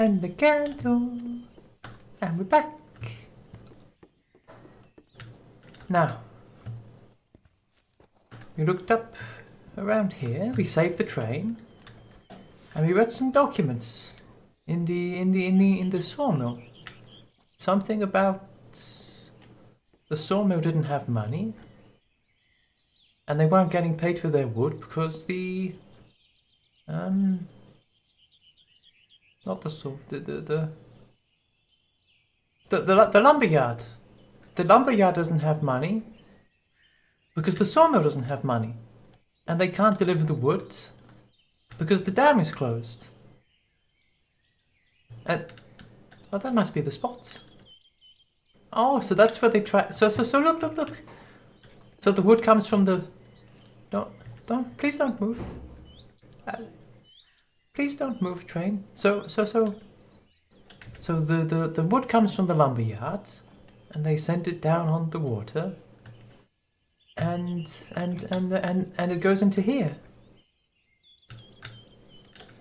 and the candle. And we're back. Now, we looked up around here, we saved the train, and we read some documents in the sawmill. Something about the sawmill didn't have money, and they weren't getting paid for their wood because not the saw, the lumberyard. The lumberyard doesn't have money because the sawmill doesn't have money, and they can't deliver the wood because the dam is closed. And oh, that must be the spot. Oh, so that's where they try. So look. So the wood comes from the. Please don't move. Please don't move, train. So the wood comes from the lumberyard, and they send it down on the water, and it goes into here.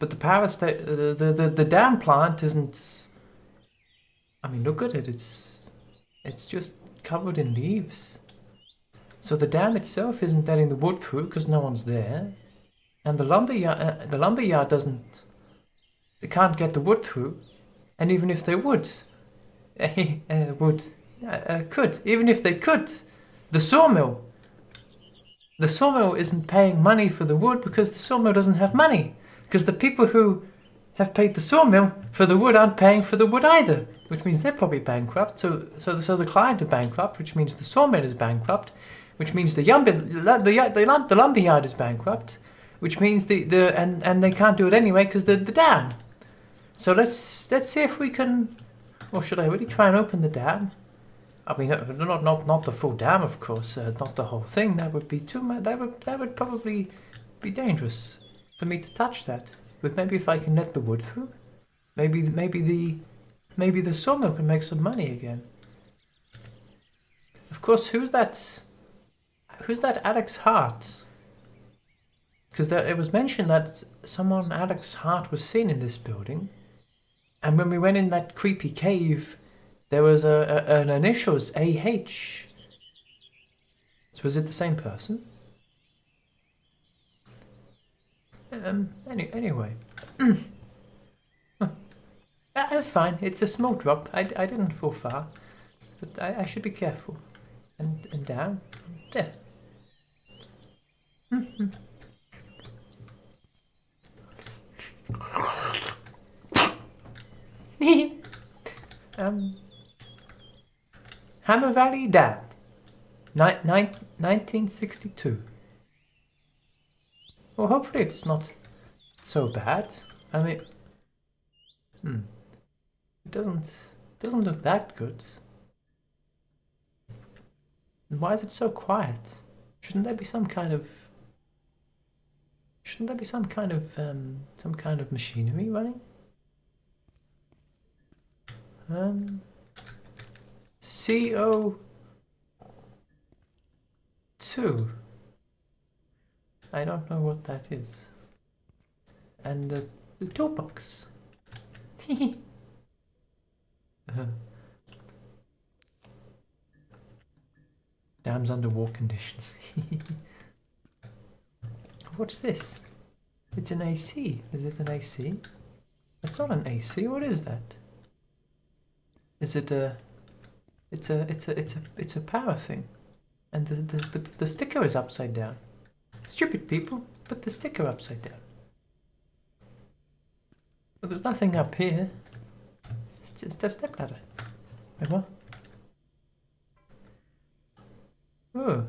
But the power the dam plant isn't. I mean, look at it. It's just covered in leaves. So the dam itself isn't letting the wood through because no one's there, and the lumberyard doesn't. They can't get the wood through, and even if they would, could. Even if they could, the sawmill isn't paying money for the wood because the sawmill doesn't have money. Because the people who have paid the sawmill for the wood aren't paying for the wood either, which means they're probably bankrupt. So the client is bankrupt, which means the sawmill is bankrupt, which means the lumberyard is bankrupt, which means and they can't do it anyway because the dam. So let's see if we can. Or should I really try and open the dam? I mean, not the full dam, of course, not the whole thing. That would be too much. That would probably be dangerous for me to touch that. But maybe if I can let the wood through, maybe the sawmill can make some money again. Of course, who's that Alex Hart? Because it was mentioned that someone Alex Hart was seen in this building, and when we went in that creepy cave, there was an initials AH. So was it the same person? Anyway. I'm fine. It's a small drop. I didn't fall far. But I should be careful. And down. There. Hammer Valley Dam. 1962. Well, hopefully it's not so bad. I mean, it doesn't look that good. And why is it so quiet? Shouldn't there be some kind of machinery running? CO2. I don't know what that is. And the toolbox. Dam's under war conditions. What's this? It's an AC. Is it an AC? It's not an AC. What is that? Is it a? It's a power thing, and the sticker is upside down. Stupid people, put the sticker upside down. But there's nothing up here. It's just a stepladder. Wait, what? Oh.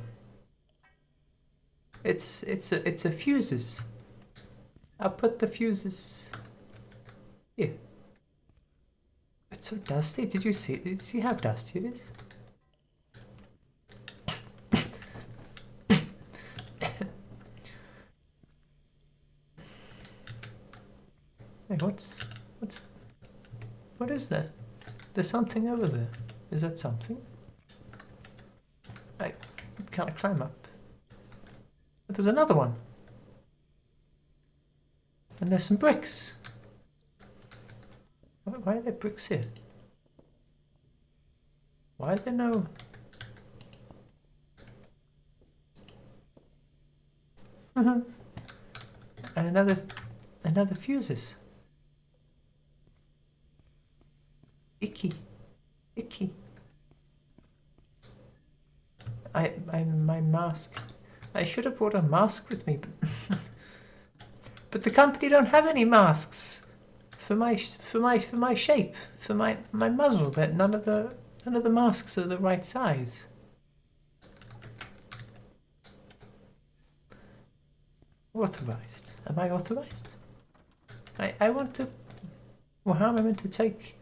It's a fuses. I'll put the fuses here. It's so dusty. Did you see how dusty it is? Hey, what is that? There's something over there. Is that something? Can I climb up? But there's another one. And there's some bricks. Why are there bricks here? Why are there no... and another fuses. Icky. My mask. I should have brought a mask with me, but but the company don't have any masks for my shape, for my muzzle. That none of the masks are the right size. Authorized. Am I authorized? I want to... Well, how am I meant to take...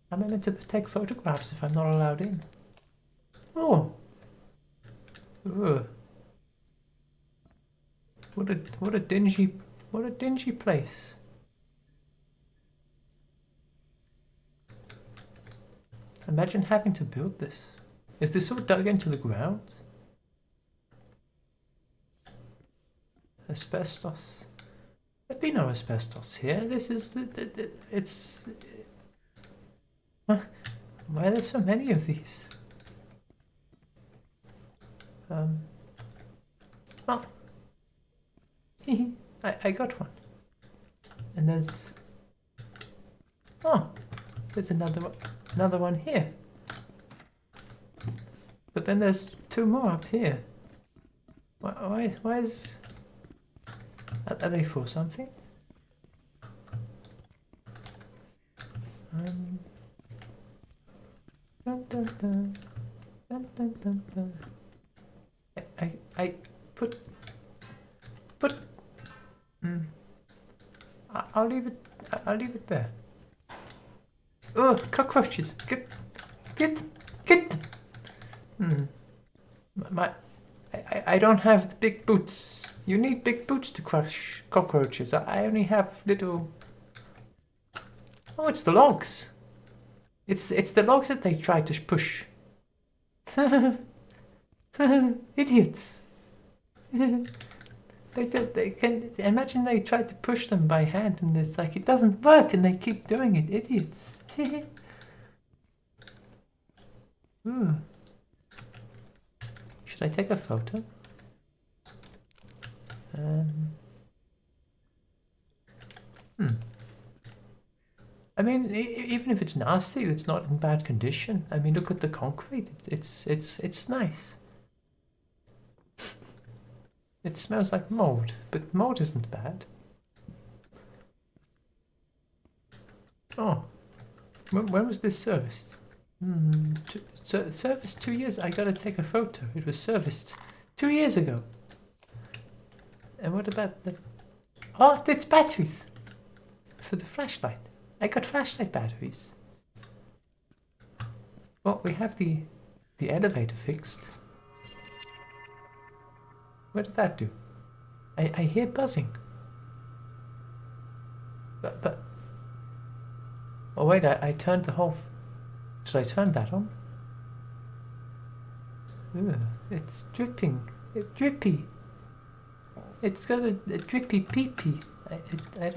How am I meant to take photographs if I'm not allowed in? Oh! Ugh. What a dingy place. Imagine having to build this. Is this all dug into the ground? Asbestos. There'd be no asbestos here. This is... It's... Why are there so many of these? Oh. I got one. And there's... Oh! There's another one here. But then there's two more up here. Why is... Are they for something? Dun, dun, dun. Dun, dun, dun, dun. I put... I'll leave it there. Oh, cockroaches! Get! I don't have the big boots. You need big boots to crush cockroaches. I only have little... Oh, it's the logs. It's the logs that they try to push. Idiots. They can imagine they try to push them by hand and it's like it doesn't work and they keep doing it. Idiots. Should I take a photo? I mean, even if it's nasty, it's not in bad condition. I mean, look at the concrete. It's nice. It smells like mold, but mold isn't bad. Oh, when was this serviced? Serviced 2 years. I gotta take a photo. It was serviced 2 years ago. And what about the... Oh, it's batteries for the flashlight. I got flashlight batteries. Well, we have the elevator fixed. What did that do? I hear buzzing. But... Oh wait, I turned the whole... Should I turn that on? Ugh, it's dripping. It's drippy. It's got a drippy pee-pee. I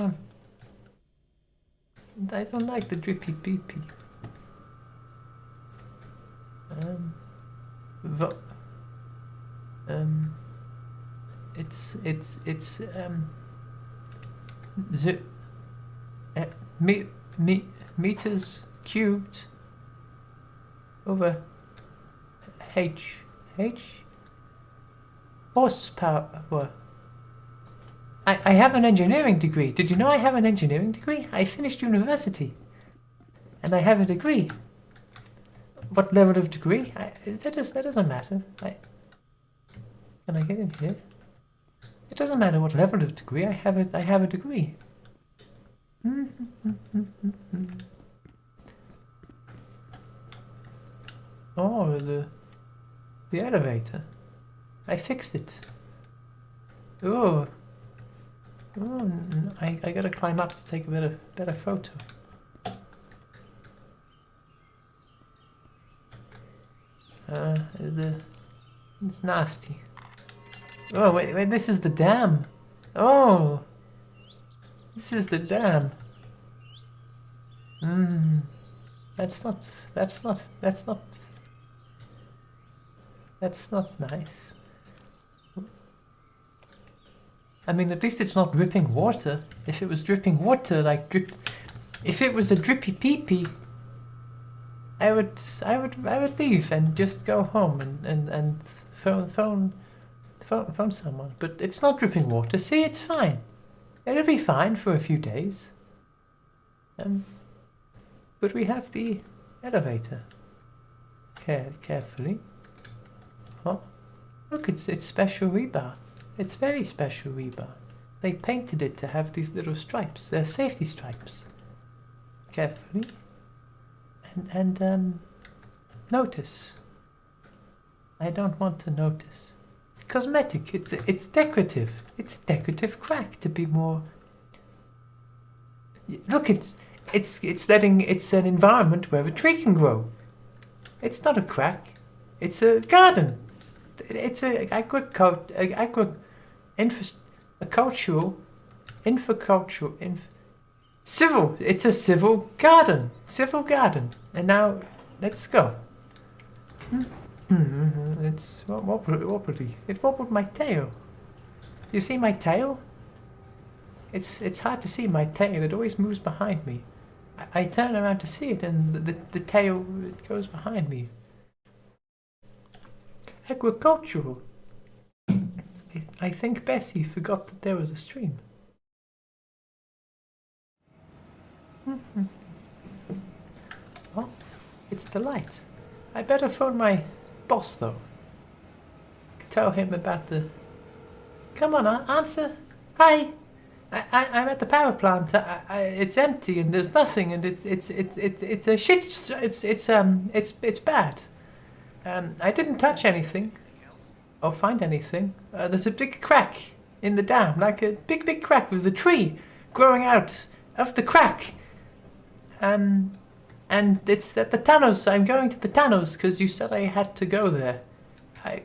don't like the drippy pee-pee. Meters cubed over H horsepower. I have an engineering degree. Did you know I have an engineering degree? I finished university. And I have a degree. What level of degree? That doesn't matter. Can I get in here? It doesn't matter what level of degree. I have a degree. Oh, the elevator. I fixed it. Oh. Oh, I gotta climb up to take a better photo. It's nasty. Oh wait, this is the dam. Oh, this is the dam. Hmm. That's not. That's not nice. I mean, at least it's not dripping water. If it was dripping water, like if it was a drippy pee-pee, I would leave and just go home and phone someone. But it's not dripping water. See, it's fine. It'll be fine for a few days. But we have the elevator. Carefully. Oh, look, it's special rebar. It's very special rebar. They painted it to have these little stripes. They're safety stripes. Carefully. And notice. I don't want to notice. Cosmetic. It's decorative. It's a decorative crack to be more. Look, it's an environment where a tree can grow. It's not a crack. It's a garden. It's civil. It's a civil garden. And now, let's go. It's wobbly. It wobbled my tail. You see my tail? It's hard to see my tail. It always moves behind me. I turn around to see it, and the tail goes behind me. Agricultural. I think Bessie forgot that there was a stream. Oh, it's the light. I better phone my boss, though. Tell him about the... Come on, answer. Hi. I'm at the power plant. It's empty and there's nothing, and it's a shit. It's bad. I didn't touch anything or find anything. There's a big crack in the dam, like a big crack with a tree growing out of the crack. And it's at the tunnels. I'm going to the tunnels because you said I had to go there.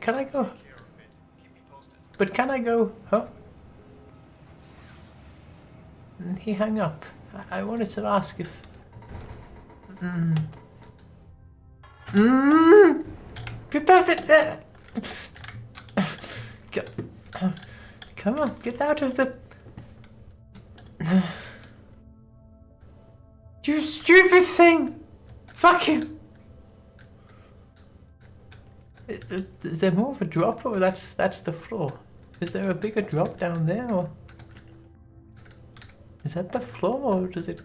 Can I go? But can I go? Huh? And he hung up. I wanted to ask if... Get out of there! Come on, get out of the... You stupid thing! Fuck you! Is there more of a drop, or that's the floor? Is there a bigger drop down there, or... Is that the floor, or does it...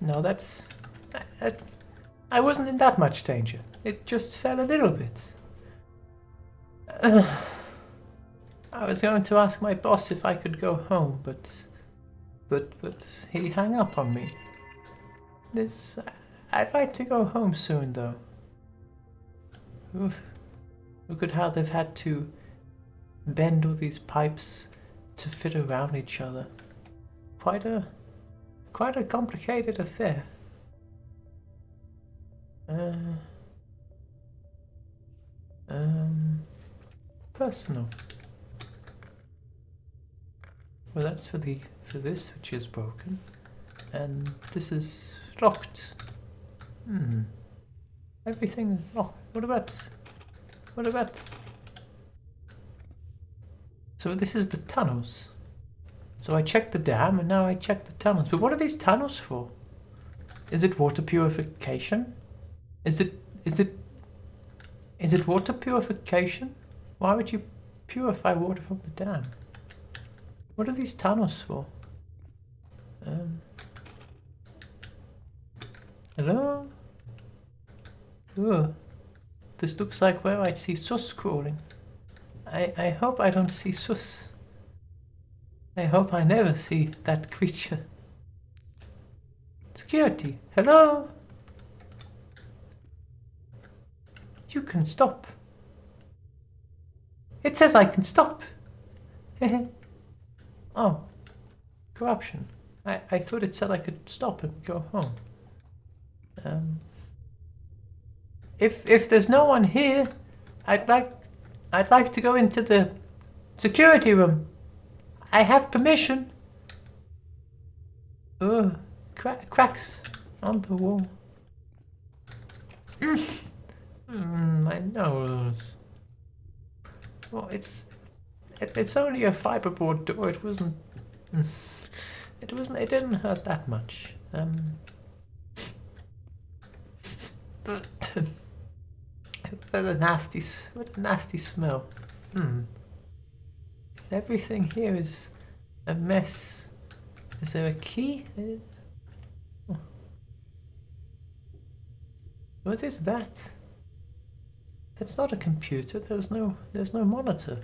No, that's... I wasn't in that much danger. It just fell a little bit. I was going to ask my boss if I could go home, but he hung up on me. I'd like to go home soon, though. Oof. Look at how they've had to bend all these pipes to fit around each other. Quite a complicated affair. Personal. Well, that's for this, which is broken, and this is locked. Everything locked. What about? So this is the tunnels. So I checked the dam, and now I check the tunnels. But what are these tunnels for? Is it water purification? Is it water purification? Why would you purify water from the dam? What are these tunnels for? Hello? Ugh. This looks like where I'd see sus crawling. I hope I don't see sus. I hope I never see that creature. Security, hello? You can stop. It says I can stop. Oh, corruption. I thought it said I could stop and go home. If there's no one here, I'd like to go into the security room. I have permission. cracks on the wall. My nose. Well, it's only a fiberboard door. It wasn't. It wasn't. It didn't hurt that much. But what a nasty smell. Everything here is a mess. Is there a key? What is that? It's not a computer. There's no monitor.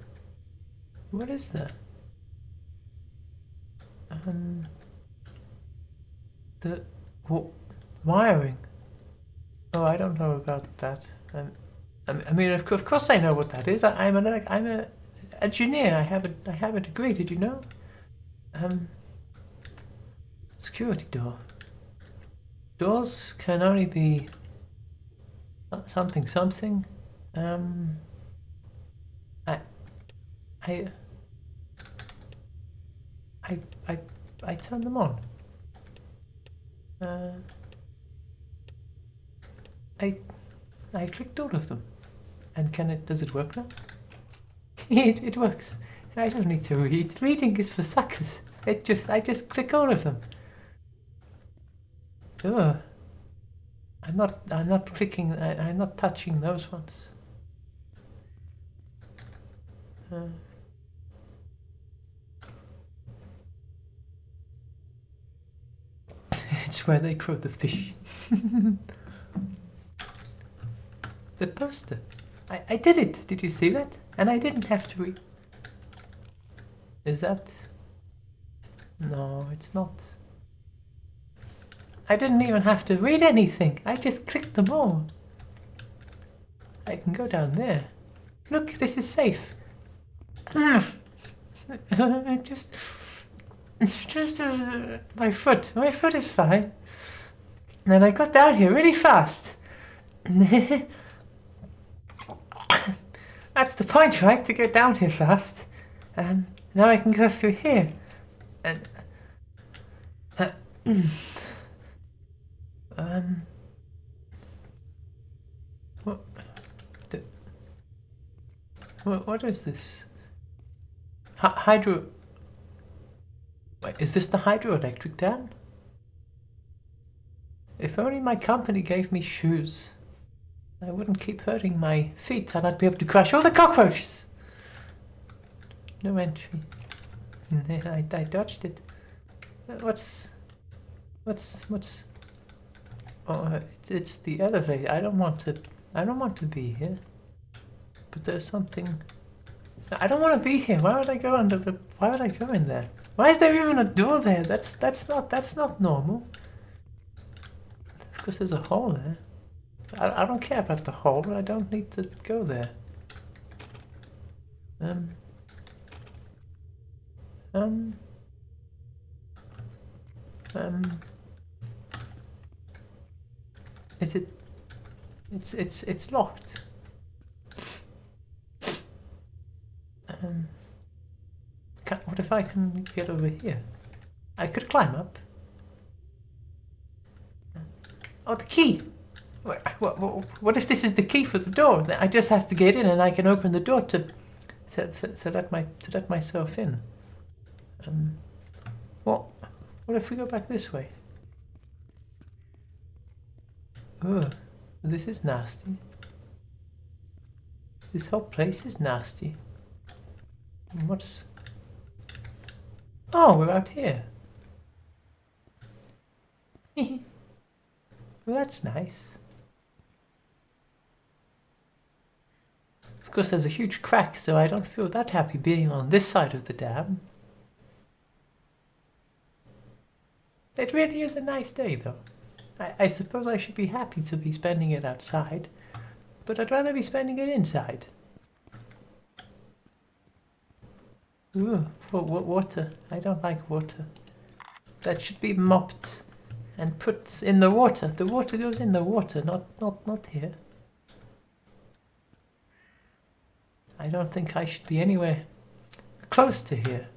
What is that? The wiring. Oh, I don't know about that. I mean, of course, I know what that is. I'm a engineer. I have a degree. Did you know? Security door. Doors can only be something. I turn them on. I clicked all of them. And does it work now? It works. I don't need to read. Reading is for suckers. I just click all of them. Ugh. I'm not clicking, I'm not touching those ones. It's where they grow the fish. The poster. I did it. Did you see that? And I didn't have to read. Is that? No, it's not. I didn't even have to read anything. I just clicked them all. I can go down there. Look, this is safe. My foot. My foot is fine. And I got down here really fast. That's the point, right? To get down here fast. Now I can go through here. And what is this? Hydro. Wait, is this the hydroelectric dam? If only my company gave me shoes, I wouldn't keep hurting my feet and I'd be able to crush all the cockroaches. No entry. I dodged it. What's? Oh, it's the elevator. I don't want to be here. But there's something. I don't want to be here. Why would I go Why would I go in there? Why is there even a door there? That's not normal. Of course, there's a hole there. I don't care about the hole. I don't need to go there. Is it? It's locked. What if I can get over here? I could climb up. Oh, the key! What if this is the key for the door? I just have to get in, and I can open the door to let myself in. What if we go back this way? Oh, this is nasty. This whole place is nasty. What's? Oh, we're out here. Well, that's nice. Of course, there's a huge crack, so I don't feel that happy being on this side of the dam. It really is a nice day, though. I suppose I should be happy to be spending it outside, but I'd rather be spending it inside. Ooh, water. I don't like water. That should be mopped and put in the water. The water goes in the water, not here. I don't think I should be anywhere close to here.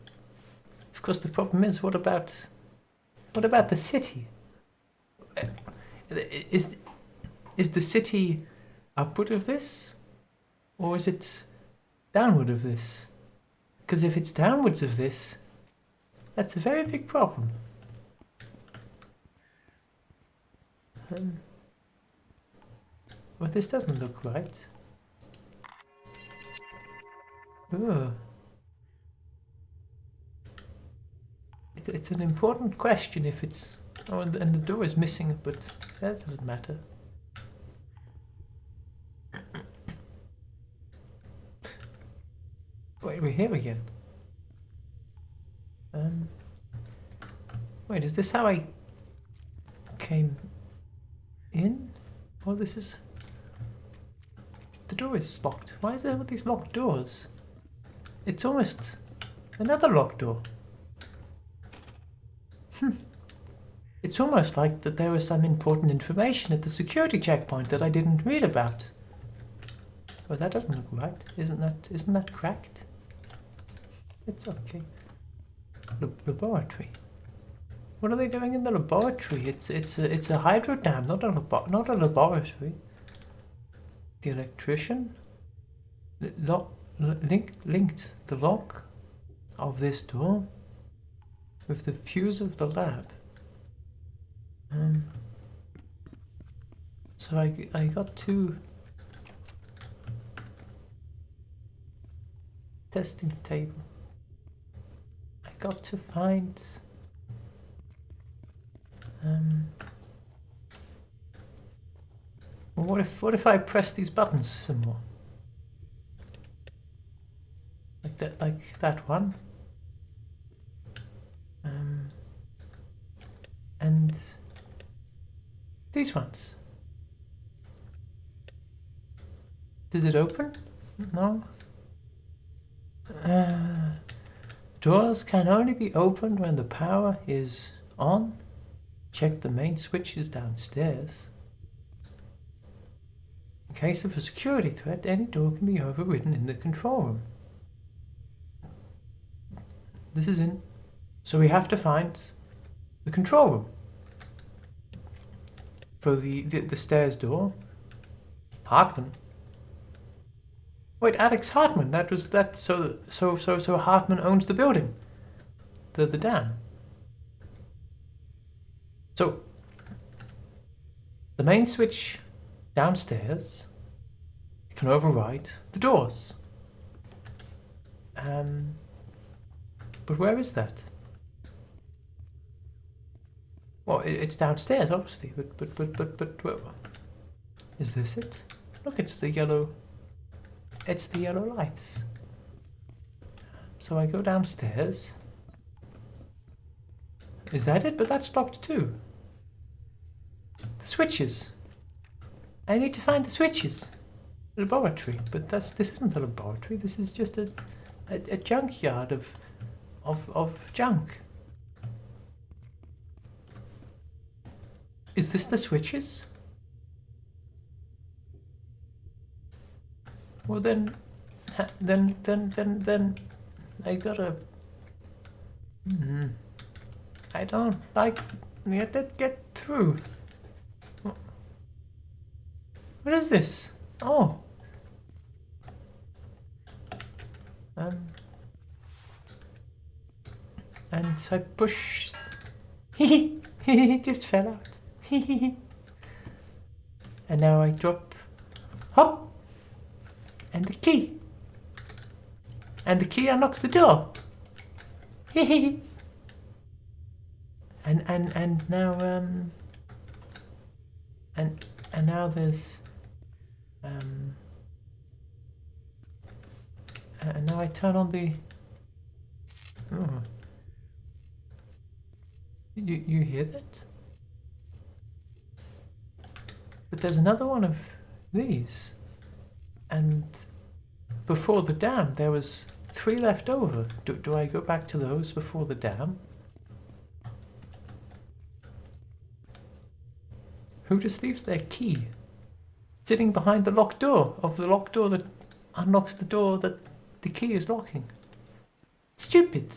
Of course, the problem is, what about the city? Is the city upward of this? Or is it downward of this? Because if it's downwards of this, that's a very big problem. Well, this doesn't look right. Ugh. It's an important question if it's... Oh, and the door is missing, but that doesn't matter. Wait, we're here again. Wait, is this how I came in? Oh, this is... The door is locked. Why is there all these locked doors? It's almost another locked door. It's almost like that there was some important information at the security checkpoint that I didn't read about. Oh, that doesn't look right. Isn't that cracked? It's okay. Laboratory. What are they doing in the laboratory? It's a hydro dam, not a laboratory. The electrician linked the lock of this door with the fuse of the lab. So I got two testing table. I got to find well, what if I press these buttons some more? Like that one. And these ones. Did it open? No. Doors can only be opened when the power is on. Check the main switches downstairs. In case of a security threat, any door can be overridden in the control room. This is in. So we have to find the control room for the stairs door. Hartman. Wait, Alex Hartman. That was that. So Hartman owns the building, the dam. So the main switch downstairs can override the doors. But where is that? Well, it's downstairs, obviously. But where, is this it? Look, it's the yellow. It's the yellow lights. So I go downstairs. Is that it? But that's locked too. The switches. I need to find the switches. Laboratory, but this isn't a laboratory. This is just a junkyard of junk. Is this the switches? Well then I gotta. I don't like get through. What is this? Oh. And so I push. It just fell out. And now I drop. Hop. And the key. And the key unlocks the door. And now and now there's and now I turn on the. Oh. You hear that? But there's another one of these, and before the dam there was 3 left over. Do I go back to those before the dam? Who just leaves their key sitting behind the locked door that unlocks the door that the key is locking? Stupid.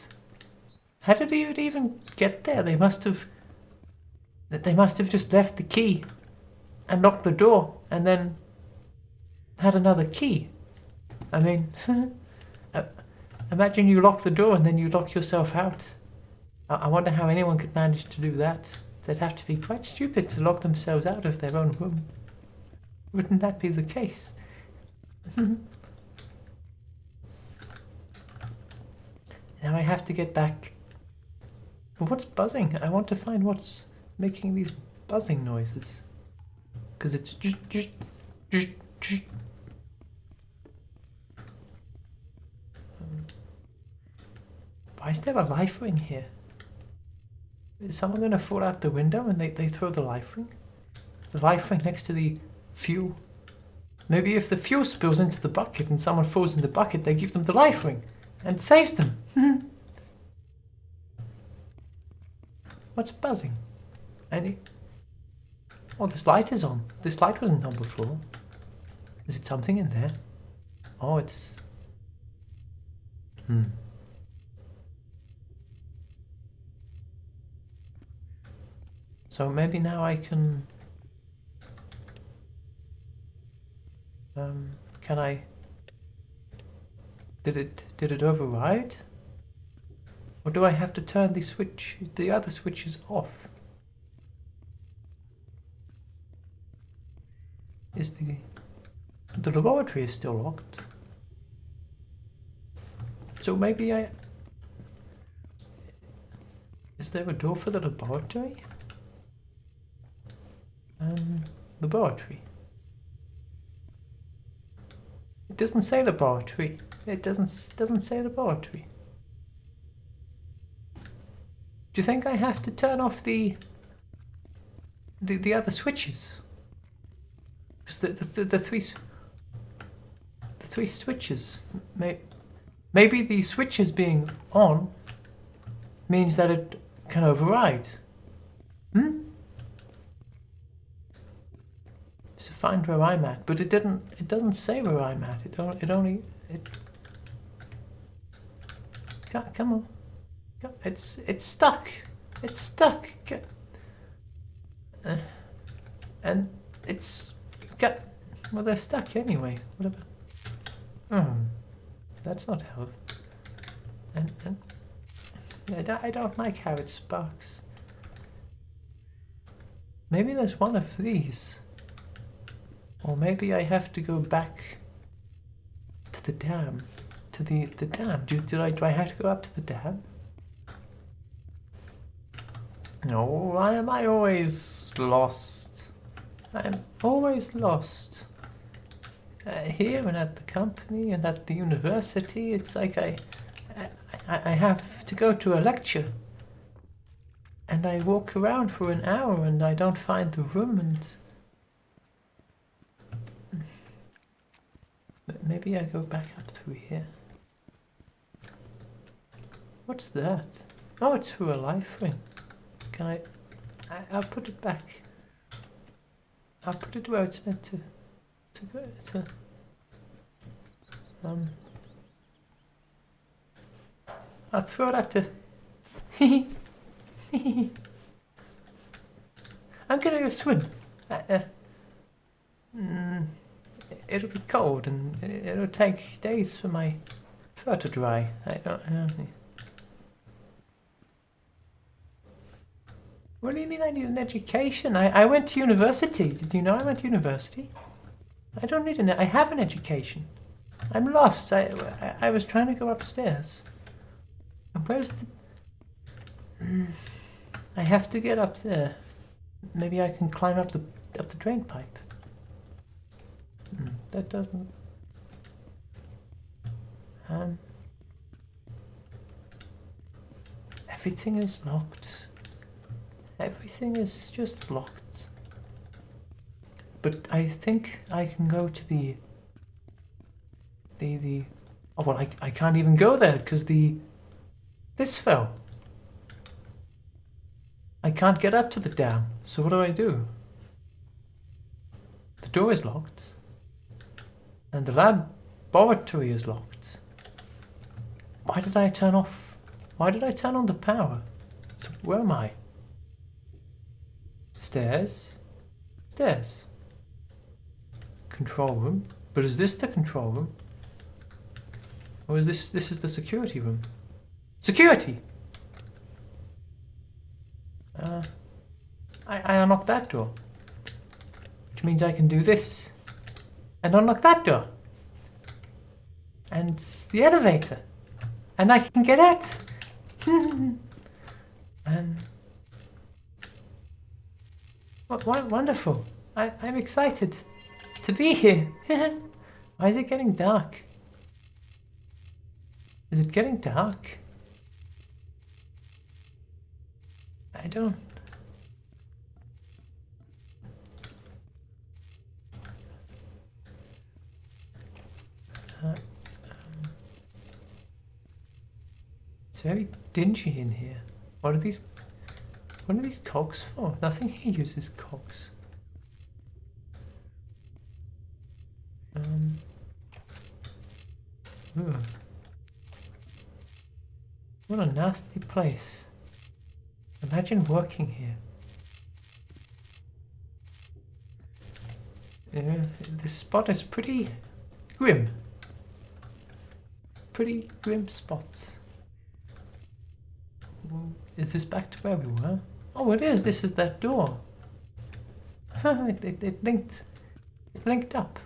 How did it even get there? They must have That they must have just left the key and locked the door and then had another key. I mean, imagine you lock the door and then you lock yourself out. I wonder how anyone could manage to do that. They'd have to be quite stupid to lock themselves out of their own room. Wouldn't that be the case? Now I have to get back. Well, what's buzzing? I want to find what's making these buzzing noises. Because it's just. Why is there a life ring here? Is someone going to fall out the window and they throw the life ring? The life ring next to the fuel. Maybe if the fuel spills into the bucket and someone falls in the bucket, they give them the life ring and saves them. What's buzzing? Oh, this light is on. This light wasn't on before. Is it something in there? Oh, it's... So maybe now I can... can I... Did it override? Or do I have to turn the other switches off? Is the laboratory is still locked? So maybe is there a door for the laboratory? Laboratory. It doesn't say laboratory. It doesn't say laboratory. Do you think I have to turn off the other switches? Because the three switches. Maybe the switches being on means that it can override. To find where I'm at, but it doesn't say where I'm at. Come on. It's stuck. It's stuck. And it's got... Well, they're stuck anyway. What about... That's not health. And I don't like how it sparks. Maybe there's one of these. Or maybe I have to go back to the dam. To the dam. Do I have to go up to the dam? No, why am I always lost? I'm always lost. Here and at the company and at the university, it's like I have to go to a lecture. And I walk around for an hour and I don't find the room and... Maybe I go back up through here. What's that? Oh, it's through a life ring. Can I'll put it back. I'll put it where it's meant to go. I'll throw it at the... I'm gonna go swim. It'll be cold and it'll take days for my fur to dry. I don't know. What do you mean I need an education? I went to university. Did you know I went to university? I don't need I have an education. I'm lost. I was trying to go upstairs. And where's the... I have to get up there. Maybe I can climb up the drain pipe. That doesn't... Everything is locked. Everything is just locked. But I think I can go to the... Oh, well, I can't even go there because this fell. I can't get up to the dam. So what do I do? The door is locked. And the laboratory is locked. Why did I turn on the power? So where am I? Stairs. Stairs. Control room. But is this the control room? Or is this is the security room? Security! I unlock that door. Which means I can do this. And unlock that door. And the elevator. And I can get out. What wonderful. I'm excited to be here. Why is it getting dark? Is it getting dark? I don't... it's very dingy in here. What are these cogs for? Nothing here uses cogs. Ooh. What a nasty place. Imagine working here. This spot is pretty grim. Pretty grim spots. Is this back to where we were? Oh, it is. This is that door. It linked up.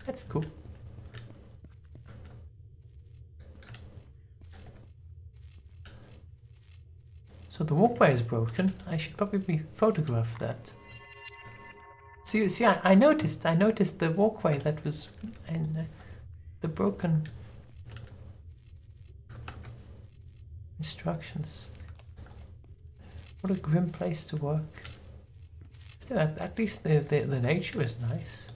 That's cool. So the walkway is broken. I should probably photograph that. See, I noticed the walkway that was in the broken instructions. What a grim place to work. Still, at least the nature is nice.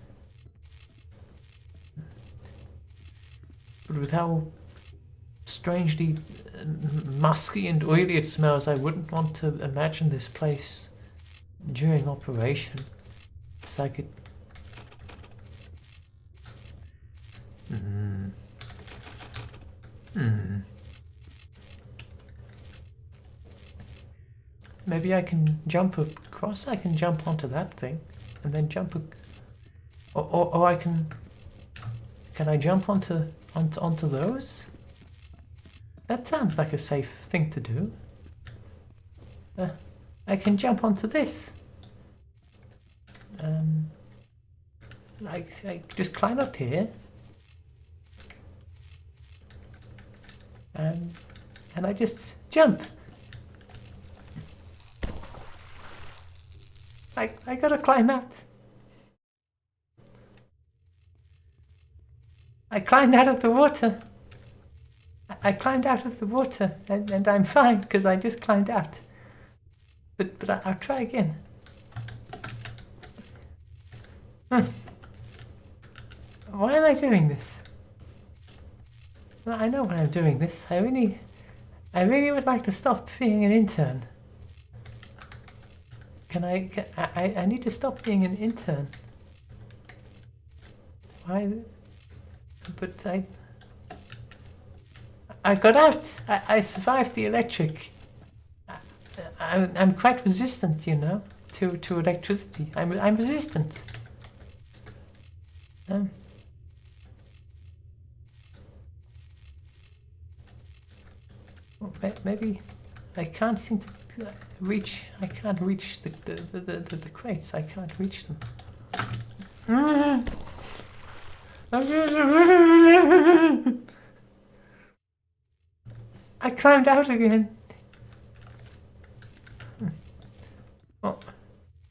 But with how strangely musky and oily it smells, I wouldn't want to imagine this place during operation. So I could... Maybe I can jump across. I can jump onto that thing, and then jump, or I can. Can I jump onto those? That sounds like a safe thing to do. I can jump onto this. I just climb up here, and I just jump. I gotta climb out. I climbed out of the water. I climbed out of the water, and I'm fine because I just climbed out. But I'll try again. Why am I doing this? Well, I know why I'm doing this. I really would like to stop being an intern. I need to stop being an intern. Why? But I got out. I survived the electric. I'm quite resistant, you know, to electricity. I'm resistant. Well, maybe I can't seem to reach. I can't reach the crates. I can't reach them. I climbed out again. Well,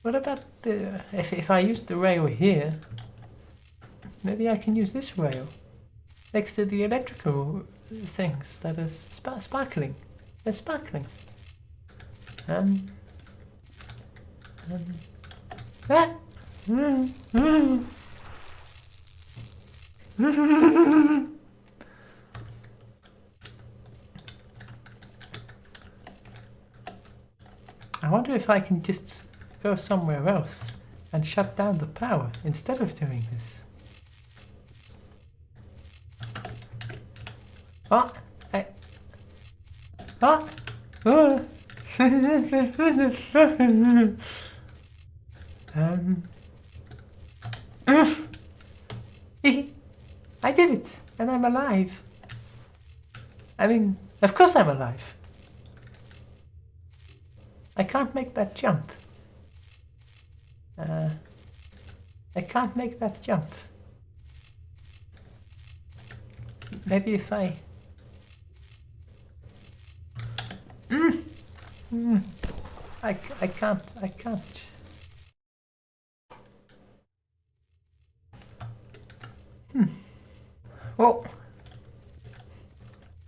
what about the... If I use the rail here, maybe I can use this rail next to the electrical things that are sparkling. They're sparkling. I wonder if I can just go somewhere else and shut down the power instead of doing this. Oh! Oh! I did it, and I'm alive. I mean, of course I'm alive. I can't make that jump. I can't make that jump. Maybe if I... I can't. Well,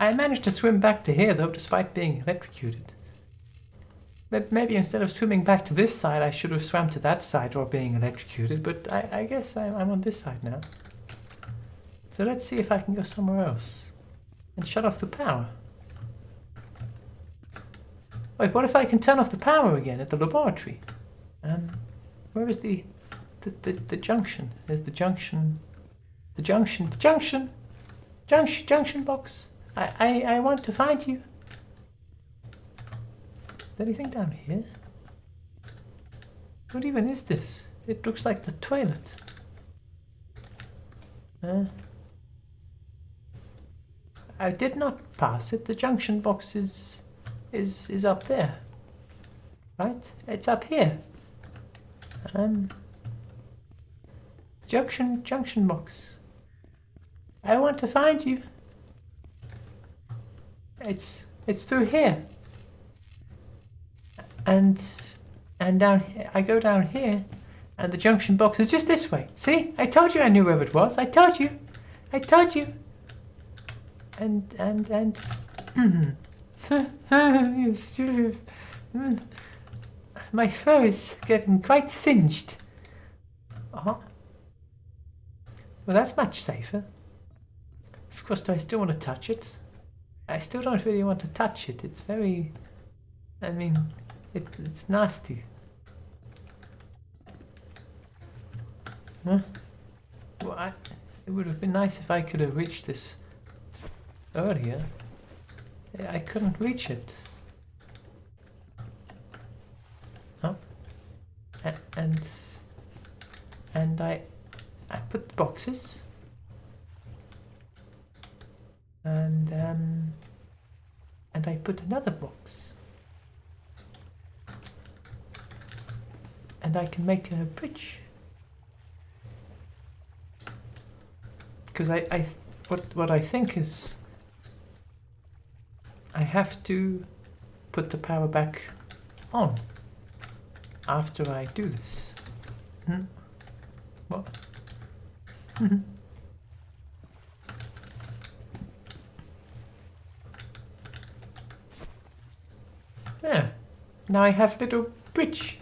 I managed to swim back to here though, despite being electrocuted. But maybe instead of swimming back to this side, I should have swam to that side or being electrocuted, but I guess I'm on this side now. So let's see if I can go somewhere else and shut off the power. Wait, what if I can turn off the power again at the laboratory? Where is the junction? There's the junction. The junction box. I want to find you. Is there anything down here? What even is this? It looks like the toilet. I did not pass it. The junction box is up there. Right? It's up here. Junction box. I want to find you. It's through here. And down here, I go down here, and the junction box is just this way. See? I told you I knew where it was. I told you. And you stupid. My fur is getting quite singed. Well, that's much safer. Of course, do I still want to touch it? I still don't really want to touch it. It's very... I mean, it's nasty. Huh? Well, it would have been nice if I could have reached this earlier. I couldn't reach it. Oh. And I put the boxes. And I put another box. And I can make a bridge. Because what I think is I have to put the power back on after I do this. What? There. Now I have little bridge.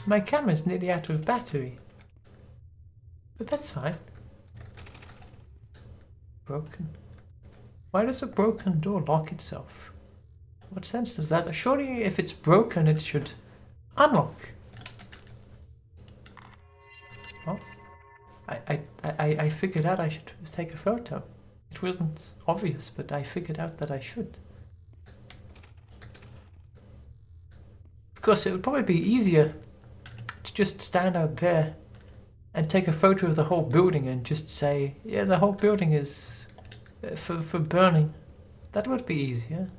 My camera's nearly out of battery. But that's fine. Broken. Why does a broken door lock itself? What sense does that? Surely if it's broken it should unlock. Well, I figured out I should take a photo. It wasn't obvious, but I figured out that I should. Of course, it would probably be easier to just stand out there and take a photo of the whole building and just say, yeah, the whole building is for burning. That would be easier.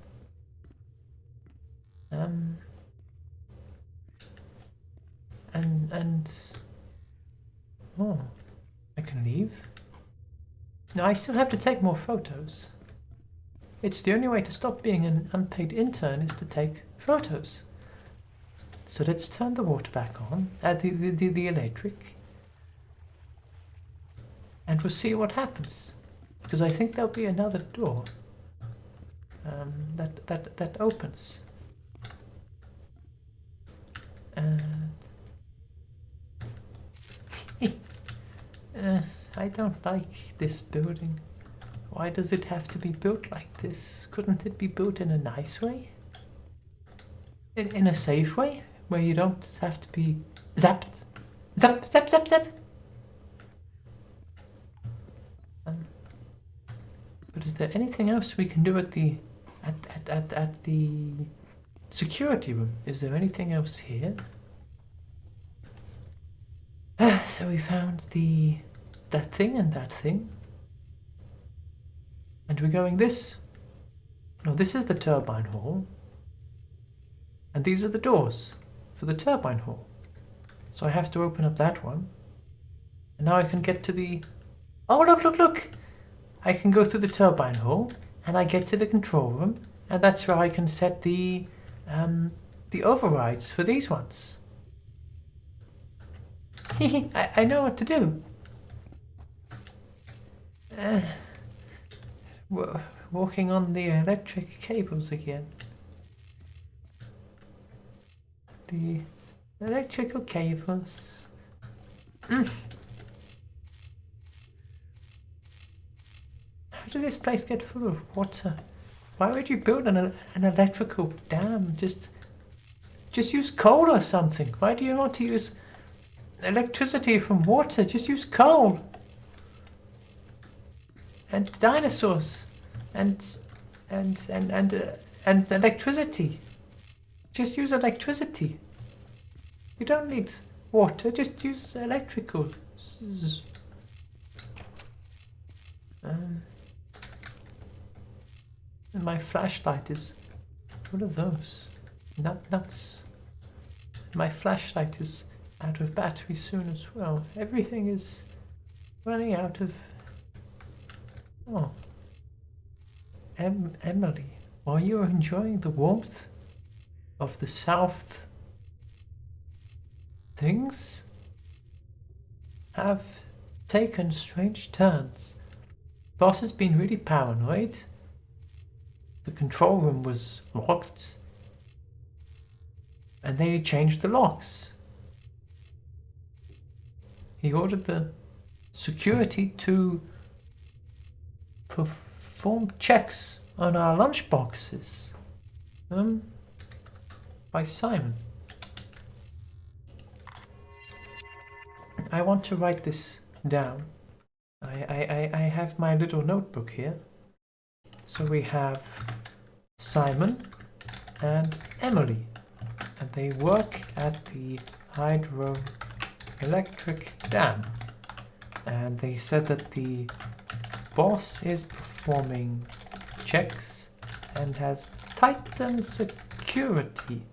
Oh, I can leave. No, I still have to take more photos. It's the only way to stop being an unpaid intern is to take photos. So let's turn the water back on, the electric, and we'll see what happens. Because I think there'll be another door that opens. I don't like this building. Why does it have to be built like this? Couldn't it be built in a nice way? In a safe way? Where you don't have to be zapped. Zap, zap, zap, zap. But is there anything else we can do at the at the security room? Is there anything else here? So we found that thing and that thing. And we're going this. No, this is the turbine hall. And these are the doors for the turbine hall. So I have to open up that one. And now I can get to the... Oh, look, look, look! I can go through the turbine hall, and I get to the control room, and that's where I can set the overrides for these ones. I know what to do. Walking on the electric cables again. The electrical cables. How did this place get full of water? Why would you build an electrical dam? Just use coal or something. Why do you want to use electricity from water? Just use coal. And dinosaurs. And electricity. Just use electricity. You don't need water, just use electrical. And my flashlight is... What are those? Nuts. My flashlight is out of battery soon as well. Everything is running out of... Oh. Emily, while you are enjoying the warmth of the south, things have taken strange turns. Boss has been really paranoid. The control room was locked, and they changed the locks. He ordered the security to perform checks on our lunch boxes. By Simon. I want to write this down. I have my little notebook here. So we have Simon and Emily, and they work at the hydroelectric dam. And they said that the boss is performing checks and has tightened security.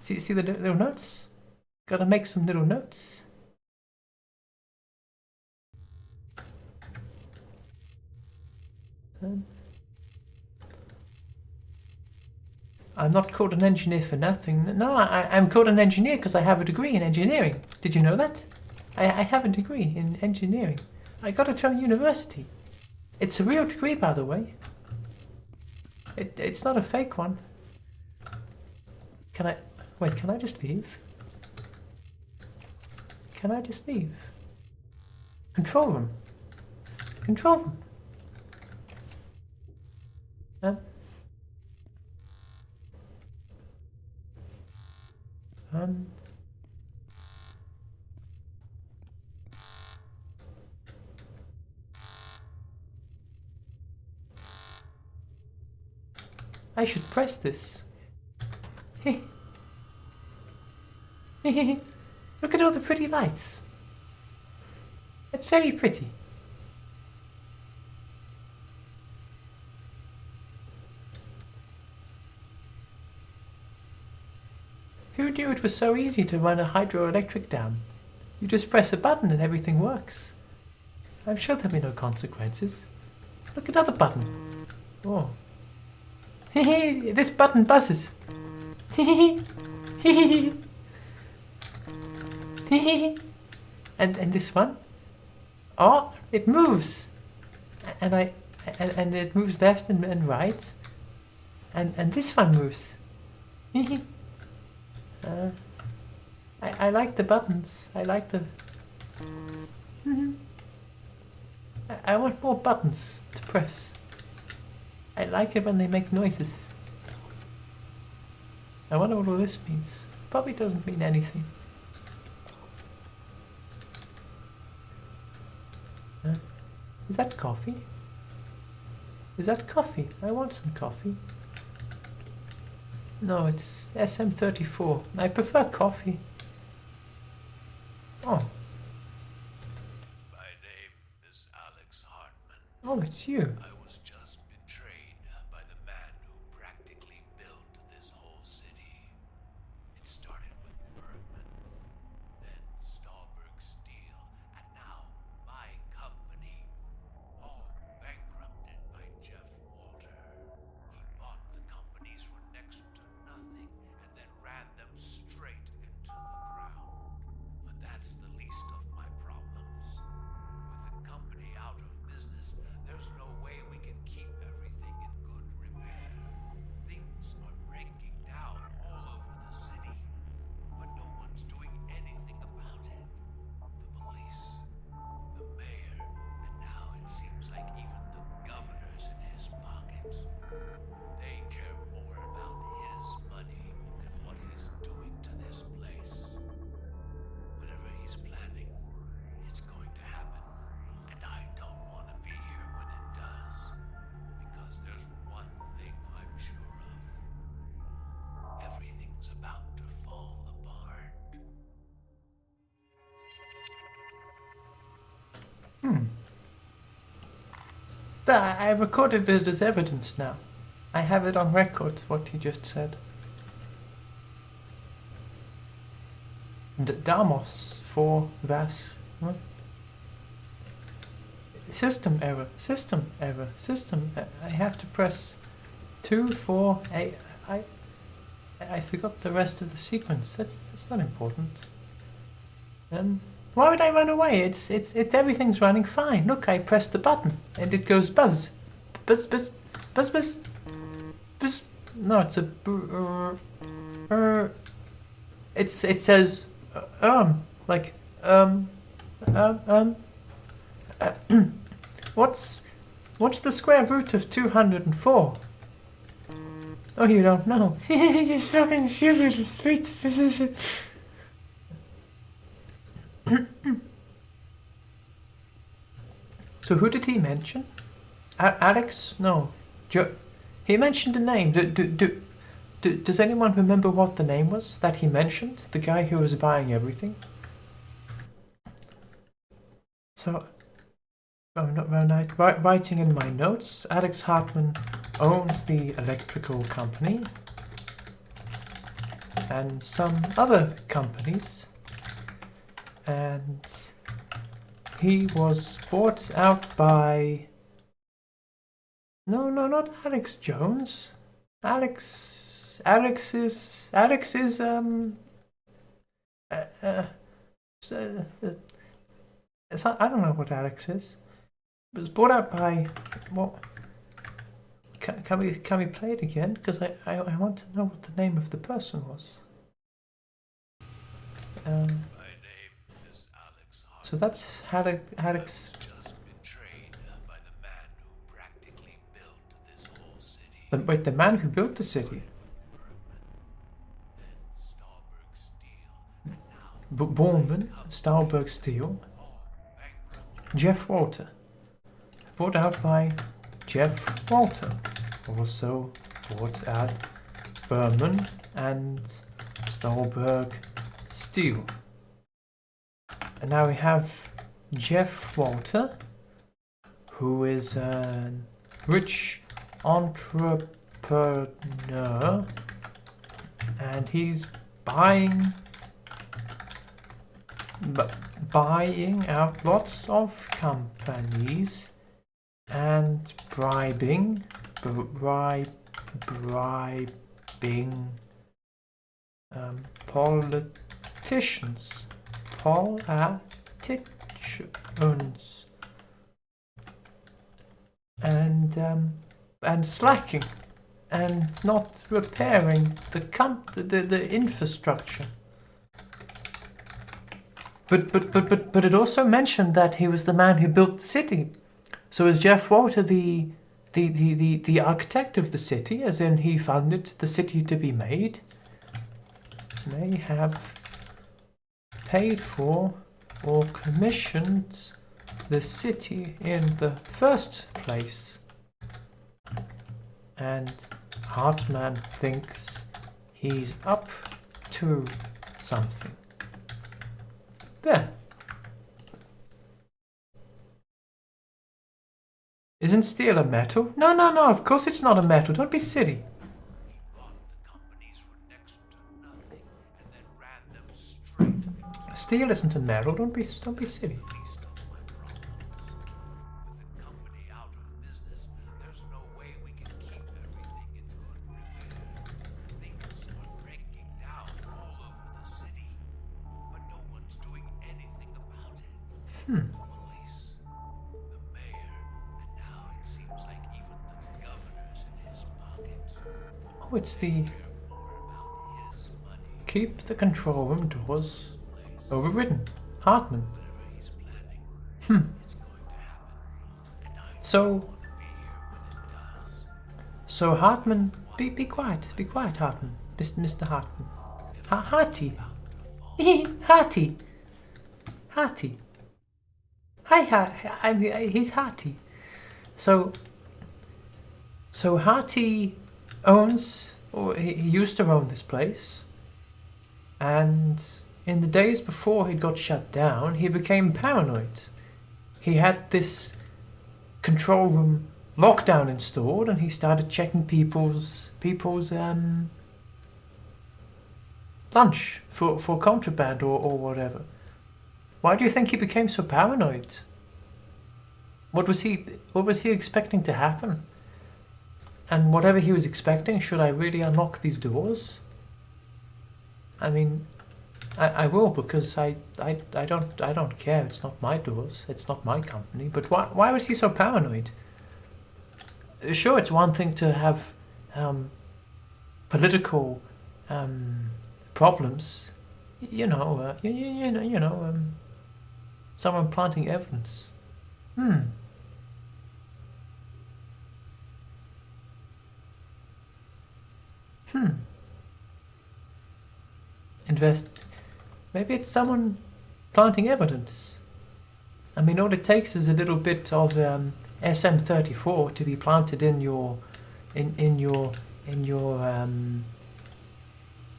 See the little notes? Gotta make some little notes. I'm not called an engineer for nothing. No, I'm called an engineer because I have a degree in engineering. Did you know that? I have a degree in engineering. I got it from university. It's a real degree, by the way. It's not a fake one. Can I just leave? Can I just leave? Control room. Control room. I should press this. Look at all the pretty lights. It's very pretty. Who knew it was so easy to run a hydroelectric dam? You just press a button and everything works. I'm sure there'll be no consequences. Look, another button. Oh. This button buzzes. and this one? Oh, it moves. And it moves left and right. And this one moves. I like the buttons. I like the... I want more buttons to press. I like it when they make noises. I wonder what all this means. Probably doesn't mean anything. Is that coffee? Is that coffee? I want some coffee. No, it's SM34. I prefer coffee. Oh. My name is Alex Hartman. Oh, it's you. I was just betrayed by the man who practically built this whole city. It started with Bergman, then Stahlberg Steel, and now my company. All bankrupted by Jeff Walter. He bought the companies for next to nothing and then ran them straight into the ground. But that's the least of my problems. With the company out of business, there's no way we can keep everything in good repair. Things are breaking down all over the city, but no one's doing anything about it. The police, the mayor, and now it seems like even the governor's in his pocket. They care more about his money than what he's doing to this place. Whatever he's planning, it's going to happen. And I don't want to be here when it does. Because there's one thing I'm sure of. Everything's about to fall apart. I recorded it as evidence now. I have it on record, what he just said. Damos for Vas. What? System error. System error. System. I have to press 2, 4, 8. I forgot the rest of the sequence. That's not important. Why would I run away? It's everything's running fine. Look, I press the button and it goes buzz, buzz, buzz, buzz, buzz, buzz. No, it's a. It says like what's the square root of 204? Oh, you don't know. You're fucking stupid. So who did he mention? Alex? No. He mentioned a name. Does anyone remember what the name was that he mentioned? The guy who was buying everything? So, writing in my notes, Alex Hartman owns the electrical company and some other companies, and he was bought out by... No, not Alex Jones. Alex is I don't know what Alex is. It was bought out by what? Can we play it again? Because I want to know what the name of the person was. My name is Alex Hartman. So that's Alex. I was just betrayed by the man who practically built this whole city. Wait, the man who built the city? Bergman, then Stahlberg Steel, and now Bormann, Stahlberg Steel, all bankrupt. Jeff Walter. Bought out by Jeff Walter. Also bought out Berman and Stahlberg Steel. And now we have Jeff Walter, who is a rich entrepreneur, and he's buying out lots of companies and bribing politicians and slacking and not repairing the infrastructure. But it also mentioned that he was the man who built the city. So is Jeff Walter the architect of the city, as in he funded the city to be made? May have paid for or commissioned the city in the first place. And Hartman thinks he's up to something. There. Isn't steel a metal? No, no, no, of course it's not a metal. Don't be silly. He bought the companies for next to nothing and then ran them straight into Steel isn't a metal. Don't be silly. the least of my problems. With the company out of business, there's no way we can keep everything in good repair. Things are breaking down all over the city, but no one's doing anything about it. The police, the mayor, and now it seems like even the governor's in his pocket. Oh, it's the Care more about his money, keep the control room doors place, overridden. Hartman. whatever he's planning. It's going to happen, and I So, want to be here when it does. so Hartman, be quiet, Hartman, Mr. Hartman. Harty. Harty. Harty. Hi, he's Harty. So Harty owns, or he used to own this place, and in the days before it got shut down, he became paranoid. He had this control room lockdown installed, and he started checking people's lunch for contraband or whatever. Why do you think he became so paranoid? What was he expecting to happen? And whatever he was expecting, should I really unlock these doors? I mean, I will, because I don't care. It's not my doors. It's not my company. But why was he so paranoid? Sure, it's one thing to have political problems. Someone planting evidence. Invest. Maybe it's someone planting evidence. I mean, all it takes is a little bit of SM34 to be planted in your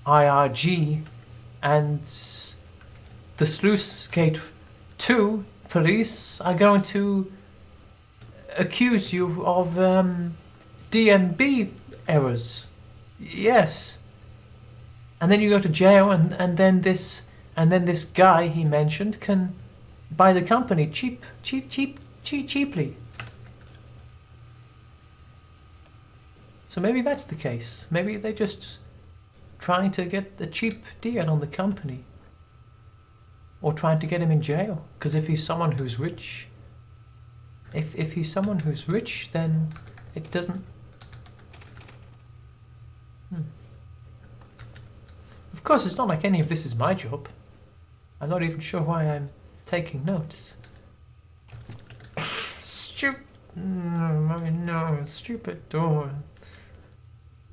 IRG, and the Sluice Gate 2 police are going to accuse you of DMB errors. Yes. And then you go to jail, and then this guy he mentioned can buy the company cheaply. So maybe that's the case. Maybe they're just trying to get a cheap deal on the company, or trying to get him in jail. Because if he's someone who's rich, if he's someone who's rich, then it doesn't. Of course, it's not like any of this is my job. I'm not even sure why I'm taking notes. Stupid. No, stupid door.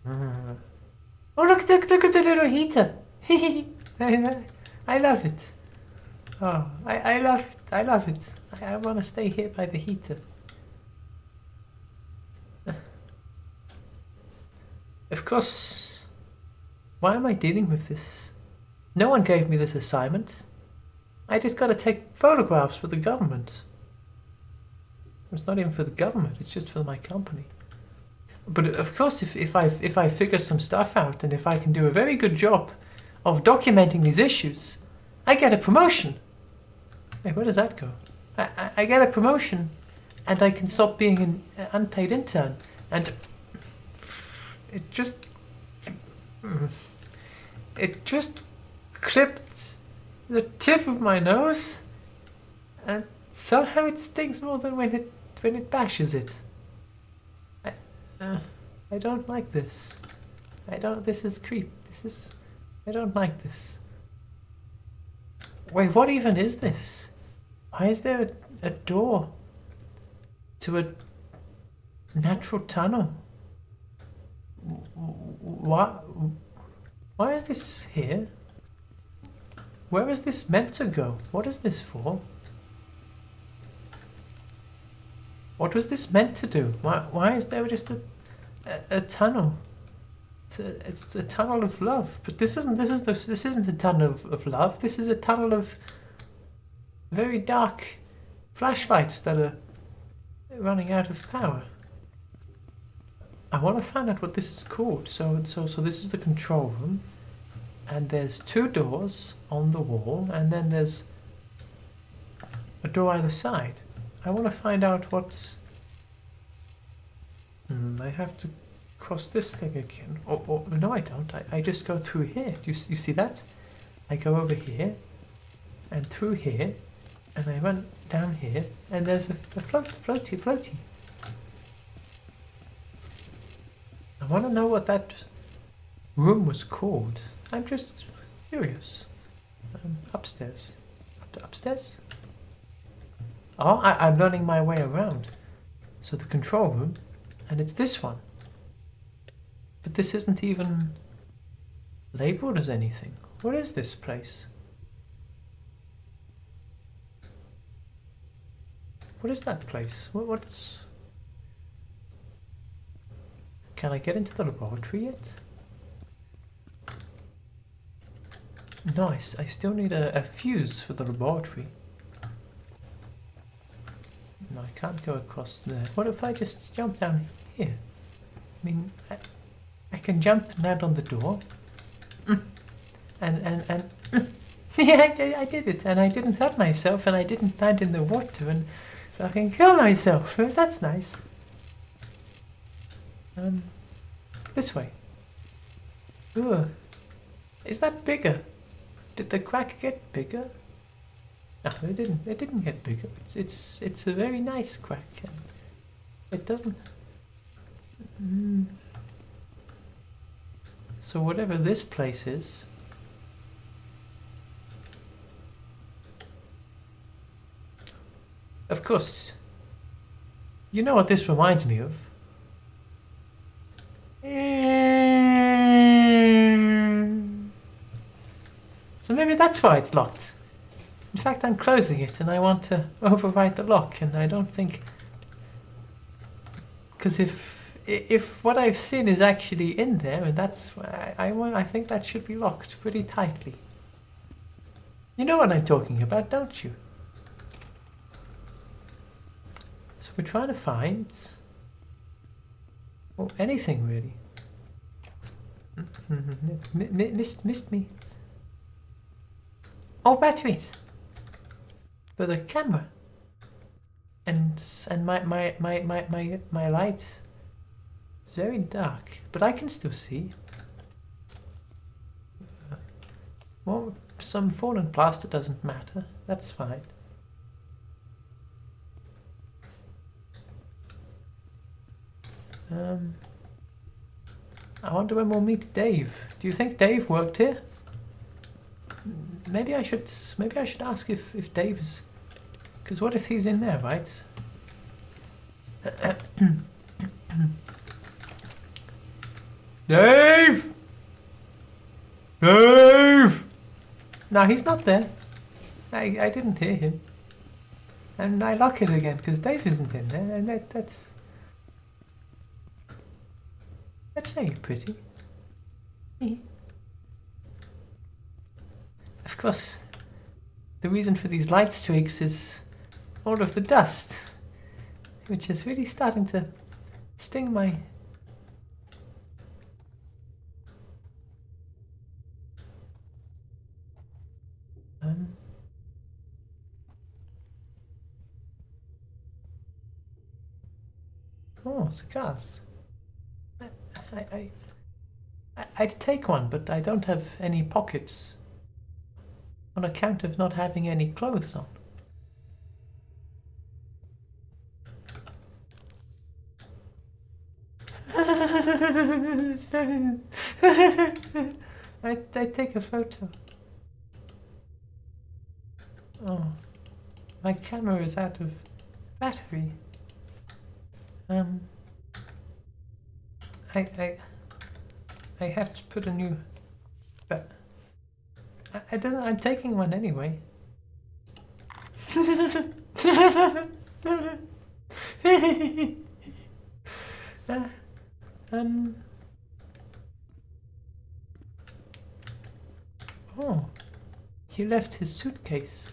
Oh, look at the little heater. I love it. Oh, I love it. I want to stay here by the heater. Of course. Why am I dealing with this? No one gave me this assignment. I just got to take photographs for the government. It's not even for the government, it's just for my company. But of course, if I figure some stuff out, and if I can do a very good job of documenting these issues, I get a promotion. Hey, where does that go? I get a promotion, and I can stop being an unpaid intern. And it just clipped the tip of my nose, and somehow it stings more than when it bashes it. I don't like this. This is creep. I don't like this. Wait, what even is this? Why is there a door to a natural tunnel? Why is this here? Where is this meant to go? What is this for? What was this meant to do? Why is there just a tunnel? It's a tunnel of love. But this isn't a tunnel of love. This is a tunnel of very dark flashlights that are running out of power. I want to find out what this is called. So this is the control room, and there's 2 doors on the wall, and then there's a door either side. I want to find out what's... I have to cross this thing again. Or no, I don't. I just go through here. You see that? I go over here, and through here, and I run down here, and there's a floaty. I want to know what that room was called. I'm just curious. Upstairs. Upstairs? Oh, I'm learning my way around. So the control room, and it's this one. But this isn't even labeled as anything. What is this place? What is that place? What's... Can I get into the laboratory yet? No, I still need a fuse for the laboratory. No, I can't go across there. What if I just jump down here? I mean, I can jump and land on the door. And yeah, I did it, and I didn't hurt myself, and I didn't land in the water and fucking kill myself. That's nice. This way. Ooh. Is that bigger? Did the crack get bigger? No, it didn't. It didn't get bigger. It's a very nice crack, and it doesn't. So whatever this place is. Of course. You know what this reminds me of? So maybe that's why it's locked. In fact, I'm closing it and I want to override the lock, and I don't think... Because if what I've seen is actually in there, and that's... I think that should be locked pretty tightly. You know what I'm talking about, don't you? So we're trying to find... Oh, anything really. Missed me. Oh, batteries for the camera, and my light. It's very dark, but I can still see. Well, some fallen plaster doesn't matter. That's fine. I wonder when we'll meet Dave. Do you think Dave worked here? Maybe I should ask if Dave is... Because what if he's in there, right? Dave! Dave! No, he's not there. I didn't hear him. And I lock it again because Dave isn't in there, and that's very pretty. Of course, the reason for these light streaks is all of the dust, which is really starting to sting my... Oh, cigars. I'd take one, but I don't have any pockets on account of not having any clothes on. I take a photo. Oh, my camera is out of battery. I have to put a new. But I don't. I'm taking one anyway. Uh, um. Oh, he left his suitcase.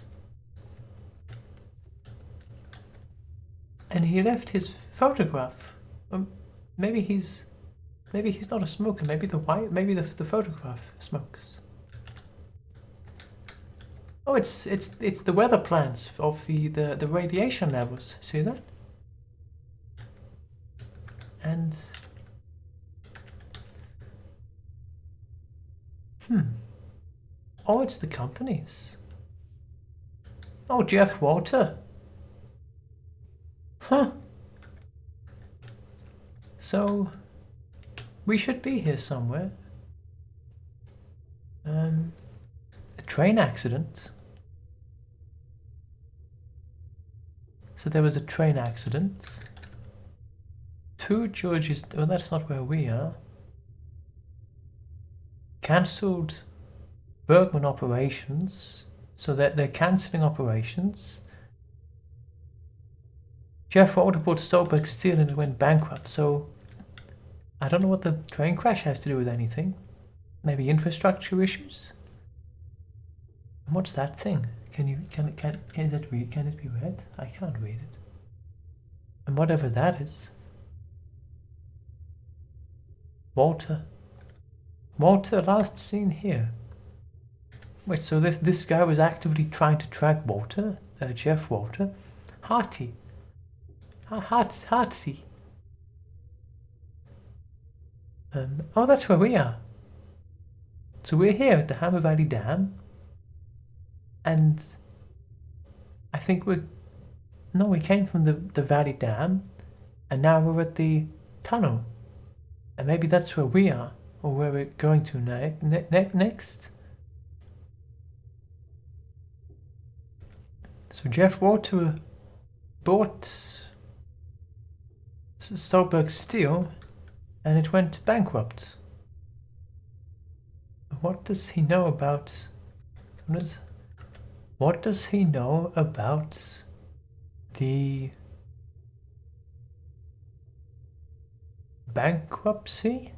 And he left his photograph. Maybe he's not a smoker. Maybe the photograph smokes. Oh, it's the weather plans of the radiation levels. See that? And oh, it's the companies. Oh, Jeff Walter. Huh. So we should be here somewhere. A train accident. So there was a train accident. 2 Georges. Well, that's not where we are. Cancelled Bergman operations. So they're cancelling operations. Jeff Walter bought Stolberg Steel and it went bankrupt. So I don't know what the train crash has to do with anything. Maybe infrastructure issues. And what's that thing? Can it be read? I can't read it. And whatever that is. Walter, last seen here. Wait, so this guy was actively trying to track Walter, Jeff Walter. Hearty. Heartsy. Oh, that's where we are. So we're here at the Hammer Valley Dam. And I think we came from the Valley Dam. And now we're at the tunnel. And maybe that's where we are. Or where we're going to next. So Jeff Walter bought Stolberg Steel and it went bankrupt. What does he know about... What does he know about the bankruptcy?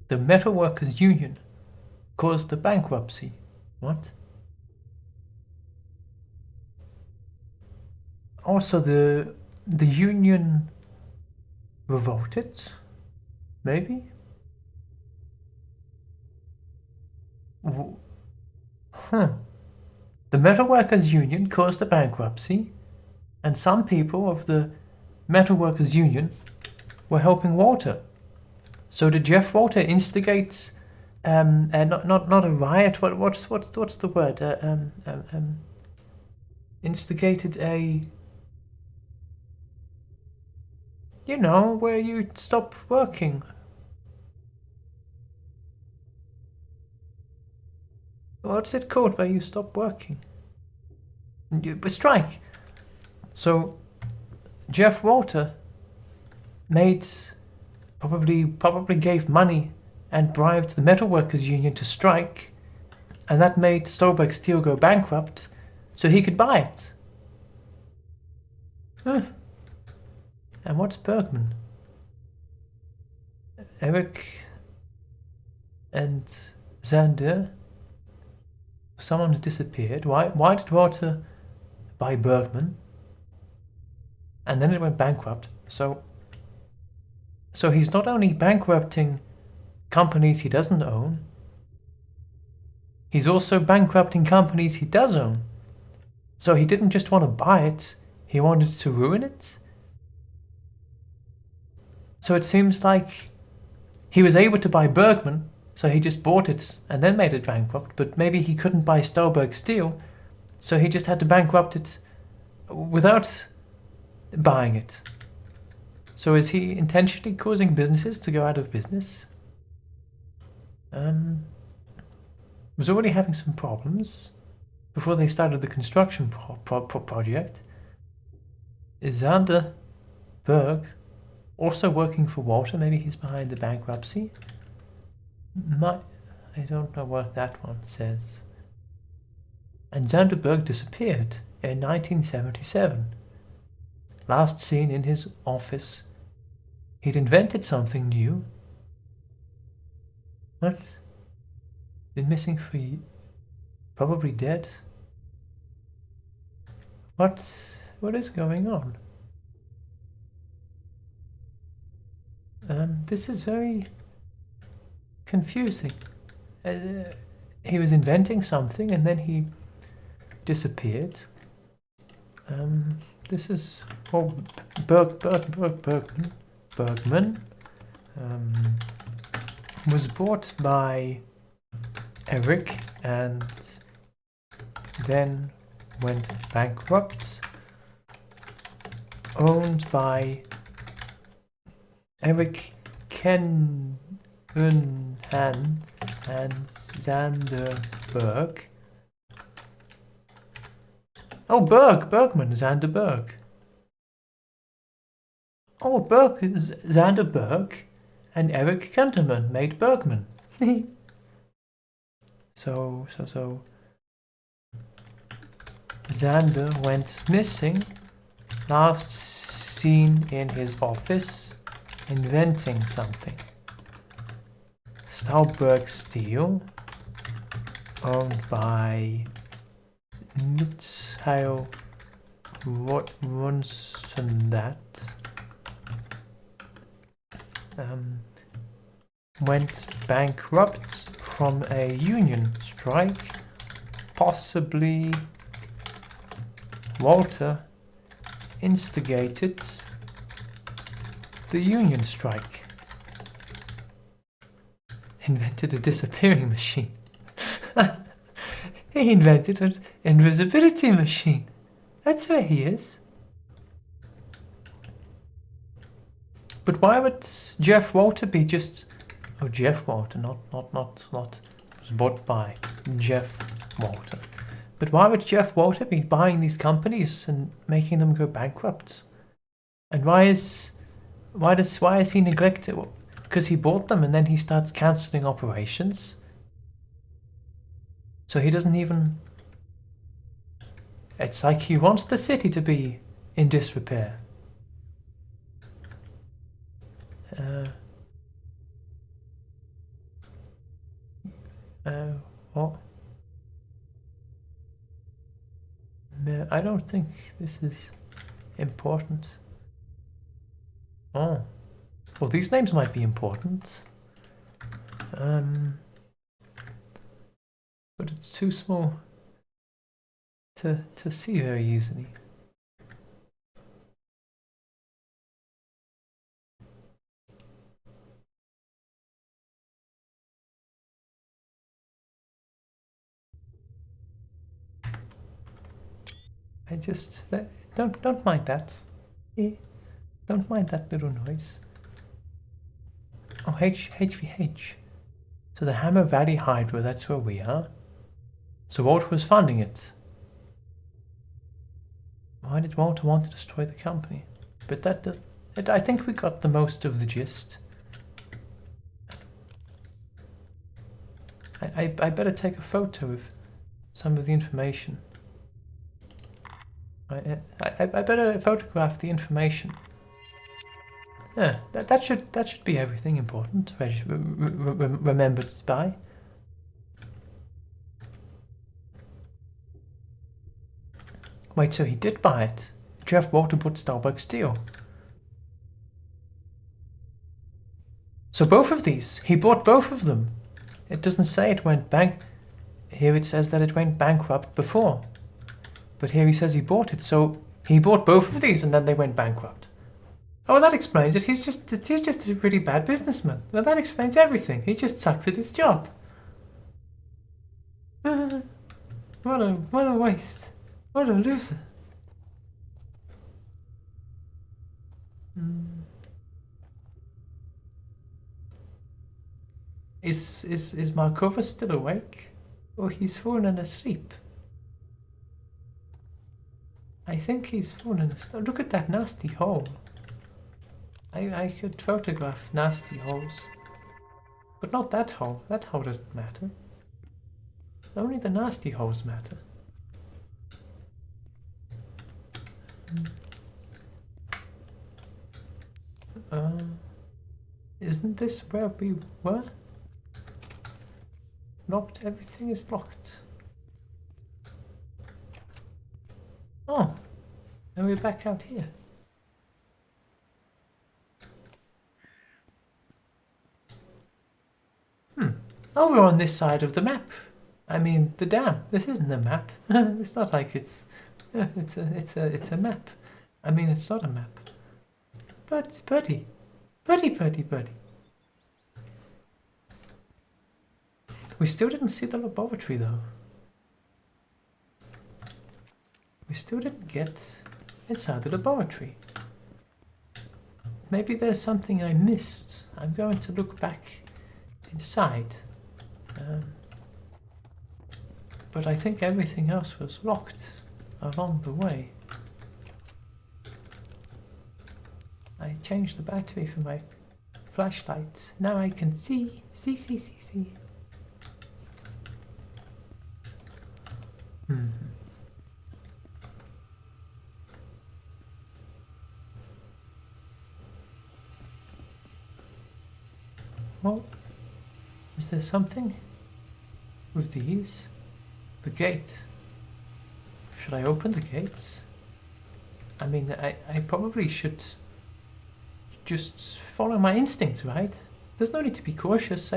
The Metalworkers Union caused the bankruptcy. What? Also, the union revolted, maybe? The Metalworkers Union caused the bankruptcy, and some people of the Metalworkers Union were helping Walter. So did Jeff Walter instigate, not a riot? What's the word? Instigated a... You know, where you stop working. What's it called where you stop working? A strike. So Jeff Walter probably gave money and bribed the Metalworkers Union to strike, and that made Stolberg Steel go bankrupt so he could buy it. And what's Bergman? Eric and Xander. Someone's disappeared. Why did Walter buy Bergman? And then it went bankrupt. So he's not only bankrupting companies he doesn't own, he's also bankrupting companies he does own. So he didn't just want to buy it, he wanted to ruin it. So it seems like he was able to buy Bergman, so he just bought it and then made it bankrupt, but maybe he couldn't buy Stolberg Steel, so he just had to bankrupt it without buying it. So is he intentionally causing businesses to go out of business? Was already having some problems before they started the construction project. Is Xander Berg also working for Walter? Maybe he's behind the bankruptcy. I don't know what that one says. And Xander Berg disappeared in 1977. Last seen in his office. He'd invented something new. What? Been missing for probably dead. What is going on? This is very confusing. He was inventing something and then he disappeared. This is Bergman was bought by Eric and then went bankrupt. Owned by Eric Kenunhan and Xander Berg. Oh, Bergman, Xander Berg. Oh, Xander Berg and Eric Kenterman made Bergman. So Xander went missing. Last seen in his office, inventing something. Stahlberg Steel, owned by Mitchell Ronstadt, went bankrupt from a union strike. Possibly Walter instigated the union strike. Invented a disappearing machine. He invented an invisibility machine. That's where he is. But why would Jeff Walter be just... Oh, Jeff Walter, not was bought by Jeff Walter. But why would Jeff Walter be buying these companies and making them go bankrupt? And why is he neglected? Because he bought them and then he starts cancelling operations. So he doesn't even... It's like he wants the city to be in disrepair. What? No, I don't think this is important. Oh. Well, these names might be important. But it's too small to see very easily. I just don't mind that. Don't mind that little noise. Oh, HVH. So the Hammer Valley Hydro, that's where we are. So Walter was funding it. Why did Walter want to destroy the company? But that does... I think we got the most of the gist. I better take a photo of some of the information. I better photograph the information. Yeah, that should be everything important. Remembered by. Wait, so he did buy it? Jeff Walter bought Stahlberg Steel. So both of these, he bought both of them. It doesn't say it went Here it says that it went bankrupt before. But here he says he bought it, so he bought both of these and then they went bankrupt. Oh, that explains it. He's just a really bad businessman. Well, that explains everything. He just sucks at his job. What a waste. What a loser. Is Markova still awake? Or he's fallen asleep? I think he's fallen asleep. Oh, look at that nasty hole. I could photograph nasty holes. But not that hole. That hole doesn't matter. Only the nasty holes matter. Isn't this where we were? Locked. Everything is locked. Oh, and we're back out here. Oh, we're on this side of the map. I mean, the dam. This isn't a map. It's not like it's. Yeah, it's a map. I mean, it's not a map. But buddy. We still didn't see the laboratory though. We still didn't get inside the laboratory. Maybe there's something I missed. I'm going to look back inside. But I think everything else was locked along the way. I changed the battery for my flashlight. Now I can see. See. Well, is there something with these? The gate. Should I open the gates? I mean, I probably should just follow my instincts, right? There's no need to be cautious.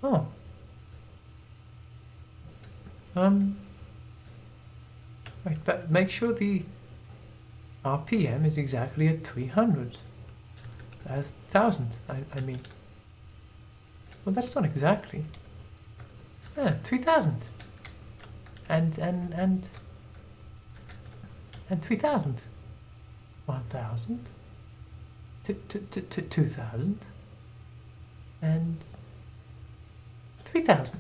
Oh. Right, but make sure the RPM is exactly at 300. 1,000, I mean. Well, that's not exactly. Yeah, 3,000. And 3,000. 1,000. 2,000. And $3,000.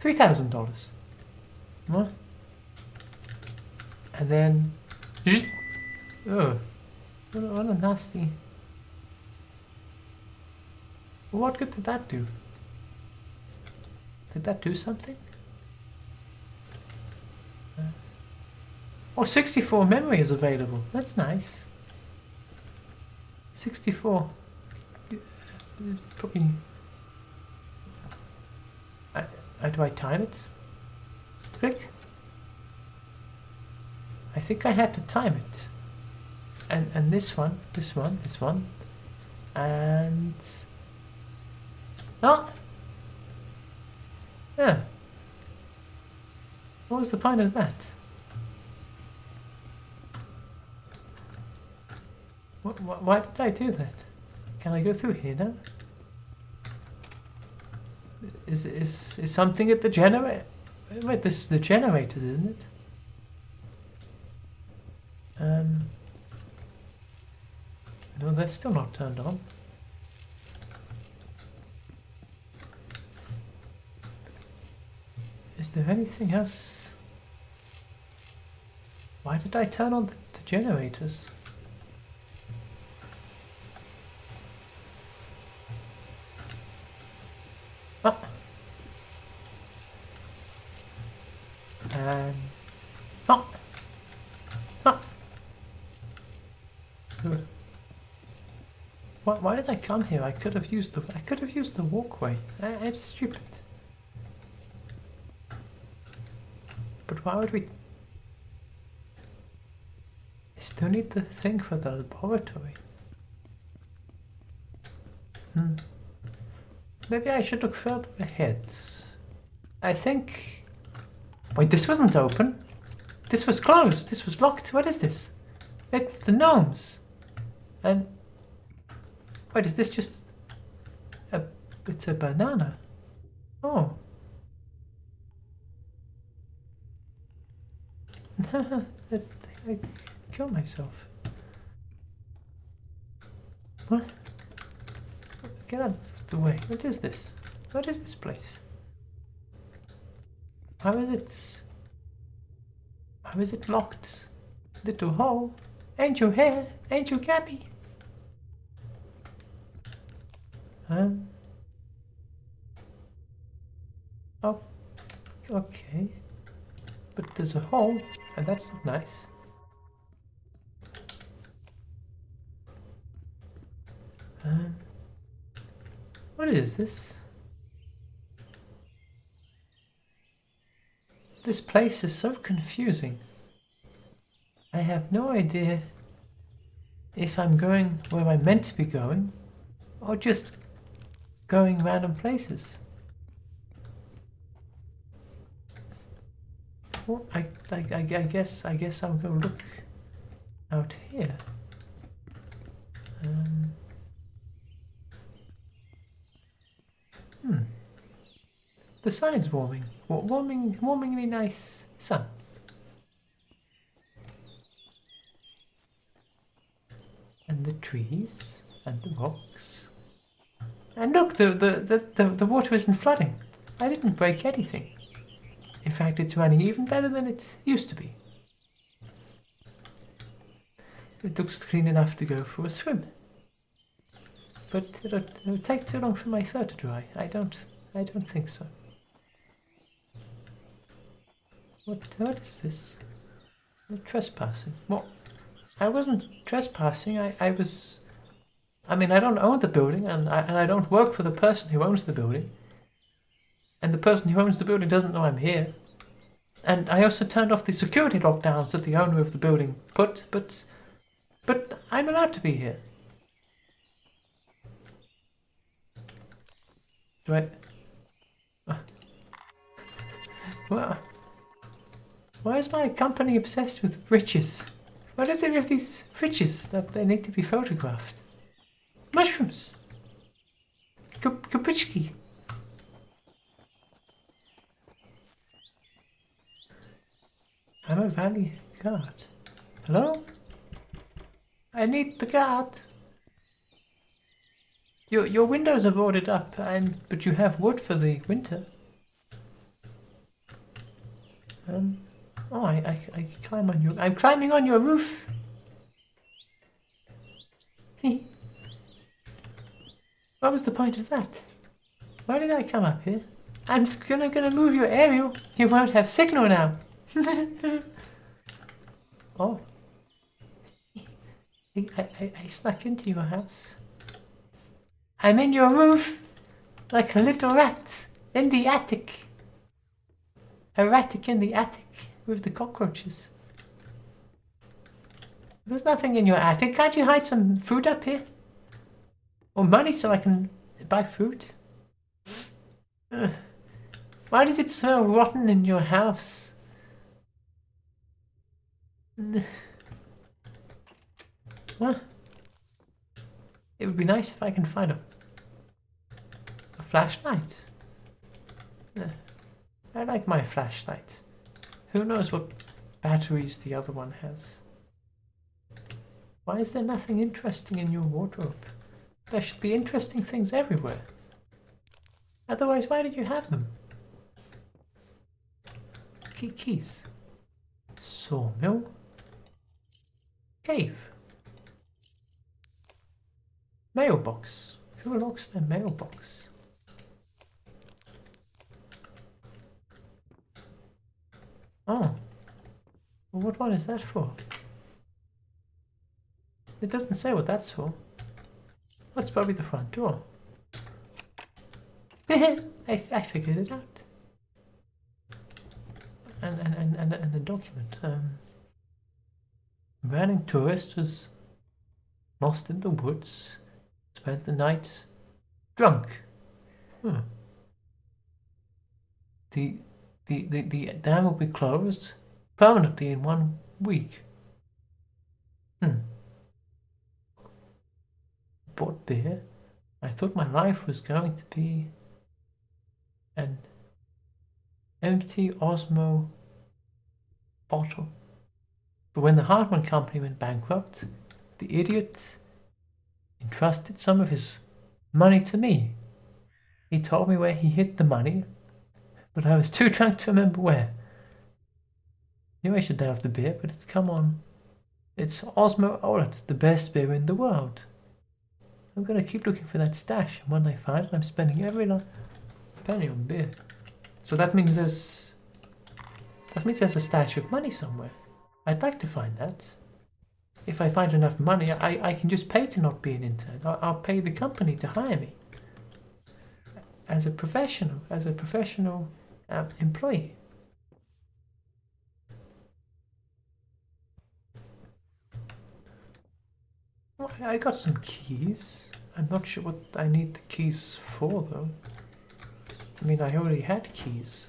$3,000. What? And then... Oh, what a nasty... What good did that do? Did that do something? Oh, 64 memory is available. That's nice. 64. Probably... do I time it? Click. I think I had to time it. And this one. And... Oh! Yeah. What was the point of that? Why did I do that? Can I go through here now? Is something at the generator? Wait, this is the generators, isn't it? No, they're still not turned on. Is there anything else? Why did I turn on the generators? Oh. And... Oh. Oh. Why did I come here? I could have used the walkway. I'm stupid. But why would we... I still need the thing for the laboratory. Maybe I should look further ahead. I think... Wait, this wasn't open. This was closed. This was locked. What is this? It's the gnomes. And... Wait, is this just... It's a banana. Oh. I killed myself. What? Get out of the way. What is this? What is this place? How is it locked? Little hole. Ain't you here? Ain't you Gabby? Oh, okay. But there's a hole, and that's not nice. What is this? This place is so confusing. I have no idea if I'm going where I'm meant to be going, or just going random places. Well, I guess I'll go look out here. The sun is warming. Warmingly nice sun. And the trees and the rocks. And look, the water isn't flooding. I didn't break anything. In fact, it's running even better than it used to be. It looks clean enough to go for a swim. But it'll take too long for my fur to dry. I don't think so. What is this? You're trespassing. Well, I wasn't trespassing. I was. I mean, I don't own the building, and I don't work for the person who owns the building. And the person who owns the building doesn't know I'm here. And I also turned off the security lockdowns that the owner of the building put, but I'm allowed to be here. Do I... Well, why is my company obsessed with riches? What is it with these riches that they need to be photographed? Mushrooms! Kapitschki! I'm a valley guard. Hello? I need the guard. Your windows are boarded up, but you have wood for the winter. Oh, I climb on your... I'm climbing on your roof! What was the point of that? Why did I come up here? I'm gonna move your aerial. You won't have signal now. Oh. I snuck into your house. I'm in your roof, like a little rat in the attic. A ratic in the attic with the cockroaches. There's nothing in your attic. Can't you hide some food up here? Or money so I can buy food? Why does it smell rotten in your house? What? It would be nice if I can find a flashlight. I like my flashlight. Who knows what batteries the other one has? Why is there nothing interesting in your wardrobe? There should be interesting things everywhere. Otherwise, why did you have them? Keys. Sawmill. Cave. Mailbox. Who locks their mailbox? Oh. Well, what one is that for? It doesn't say what that's for. That's probably the front door. I figured it out. And a document. Running tourist was lost in the woods. Spent the night drunk. The dam will be closed permanently in 1 week. Bought beer. I thought my life was going to be an empty Osmo bottle. But when the Hartman Company went bankrupt, the idiot entrusted some of his money to me. He told me where he hid the money, but I was too drunk to remember where. Knew I should have the beer, but come on. It's Osmo Olet, the best beer in the world. I'm gonna keep looking for that stash, and when I find it, I'm spending every penny on beer. So that means there's a stash of money somewhere. I'd like to find that. if I find enough money, I can just pay to not be an intern. I'll pay the company to hire me as a professional, employee. Well, I got some keys. I'm not sure what I need the keys for, though. I mean, I already had keys.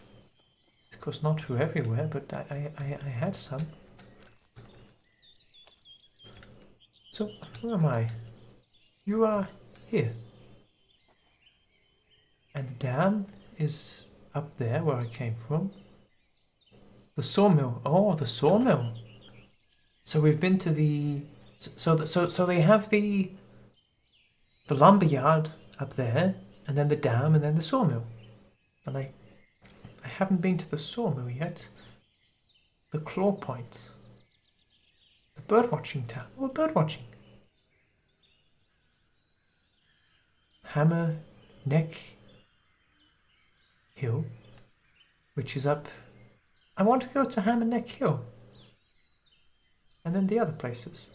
Of course, not for everywhere, but I had some. So, who am I? You are here. And the dam is up there where I came from. The sawmill. Oh, the sawmill. So we've been to the... So they have the lumber yard up there, and then the dam, and then the sawmill. And I haven't been to the sawmill yet. The claw point. The birdwatching town. Oh, birdwatching. Hammer Neck Hill, which is up... I want to go to Hammer Neck Hill. And then the other places.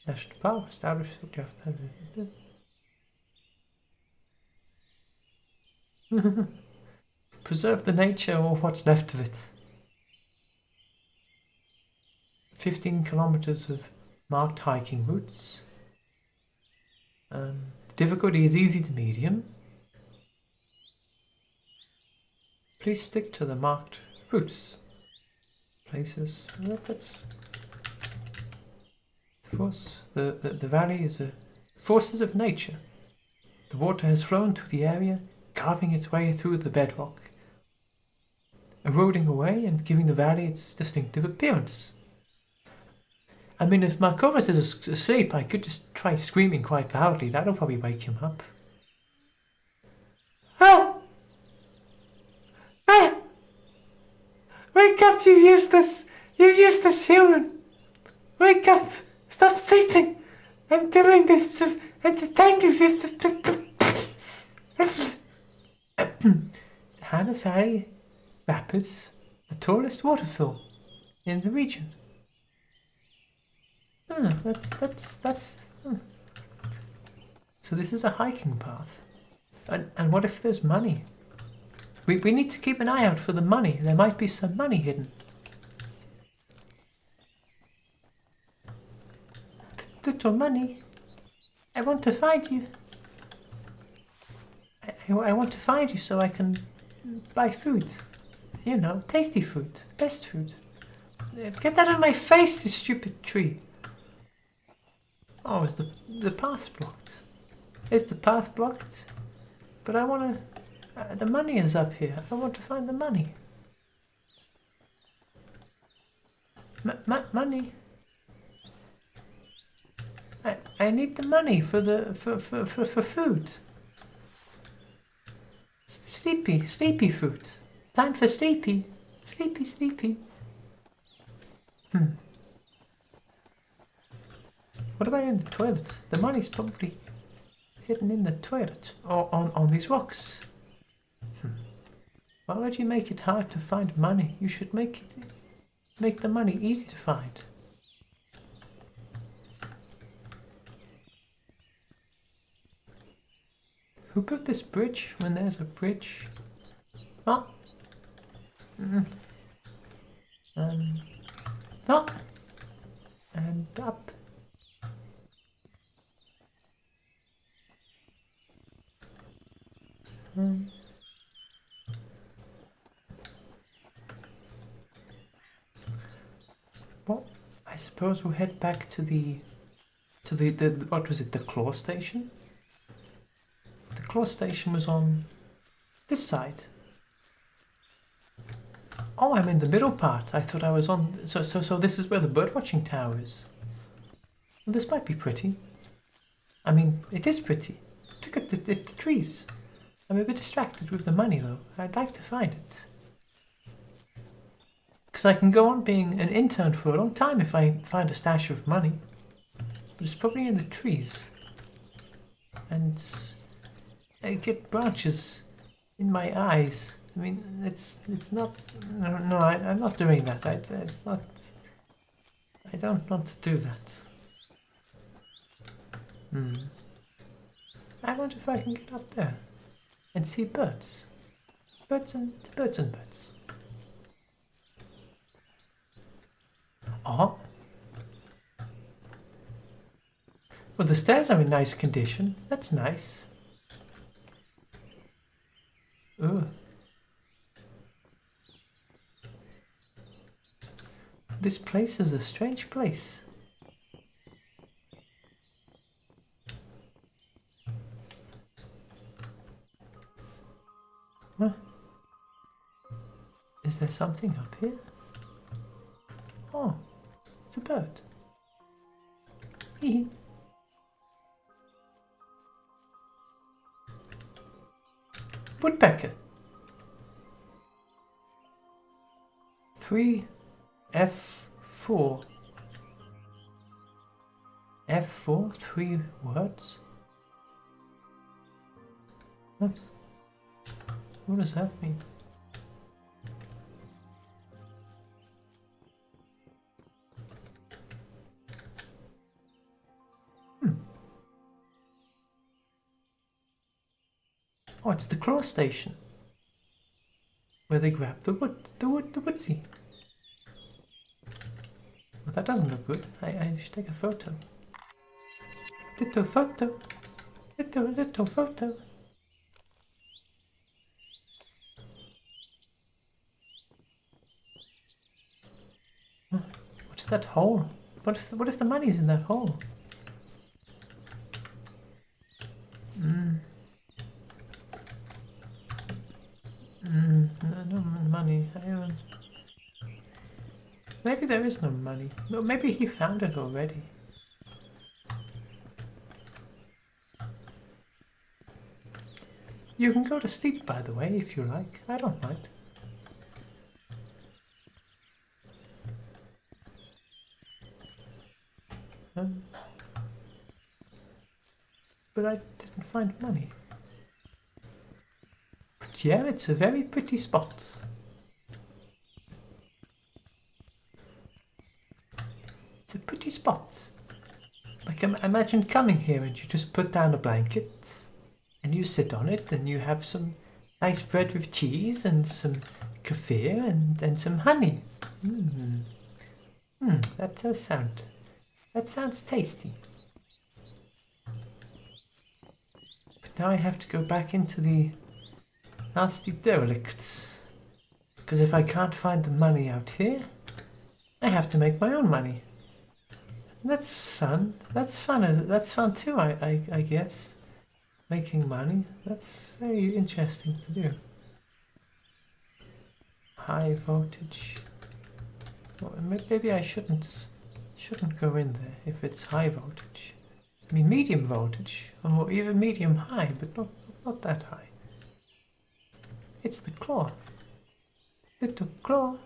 National Park, established... Preserve the nature or what's left of it. 15 kilometers of marked hiking routes. Difficulty is easy to medium. Please stick to the marked routes. Places. That's force. The valley is a forces of nature. The water has flown through the area, carving its way through the bedrock, eroding away and giving the valley its distinctive appearance. I mean, if Markovas is asleep, I could just try screaming quite loudly. That'll probably wake him up. Oh! Ah! Wake up, you useless! You useless human! Wake up! Stop sleeping! I'm doing this to entertain you. Hannah Valley Rapids, the tallest waterfall in the region. That's. So this is a hiking path, and what if there's money? We need to keep an eye out for the money. There might be some money hidden. Little money. I want to find you. I want to find you so I can buy food. You know, tasty food, best food. Get that out of my face, you stupid tree. Oh, is the path blocked? Is the path blocked? But I want to... the money is up here. I want to find the money. Money. I need the money for food. Sleepy food. Time for sleepy. Sleepy. What about in the toilet? The money's probably hidden in the toilet or on these rocks. Why would you make it hard to find money? You should make the money easy to find. Who built this bridge when there's a bridge? Oh. Up and up. Well, I suppose we'll head back to the what was it, the claw station? The claw station was on this side. Oh, I'm in the middle part. I thought I was on... So this is where the birdwatching tower is. Well, this might be pretty. I mean, it is pretty. Look at the trees. I'm a bit distracted with the money, though. I'd like to find it. Because I can go on being an intern for a long time if I find a stash of money. But it's probably in the trees. And I get branches in my eyes. I mean, it's not... No, I'm not doing that. It's not... I don't want to do that. I wonder if I can get up there and see birds. Birds and birds. Oh. Well, the stairs are in nice condition. That's nice. Ugh. This place is a strange place. Huh? Is there something up here? Oh, it's a bird. Hee. Woodpecker. 3 F4. F4, 3 words? What? What does that mean? Oh, it's the claw station. Where they grab the woodsy. Well, that doesn't look good. I should take a photo. Little photo. Little photo. What's that hole? What if the money's in that hole? No money. Maybe there is no money. No, maybe he found it already. You can go to sleep, by the way, if you like. I don't mind. But I didn't find money. But yeah, it's a very pretty spot. It's a pretty spot. Like, imagine coming here and you just put down a blanket and you sit on it and you have some nice bread with cheese and some kefir and some honey. That sounds tasty. But now I have to go back into the nasty derelicts. Because if I can't find the money out here, I have to make my own money. And that's fun. That's fun. That's fun too, I guess. Making money. That's very interesting to do. High voltage. Well, maybe I shouldn't go in there if it's high voltage. I mean medium voltage, or even medium high, but not that high. It's the claw. Little claw.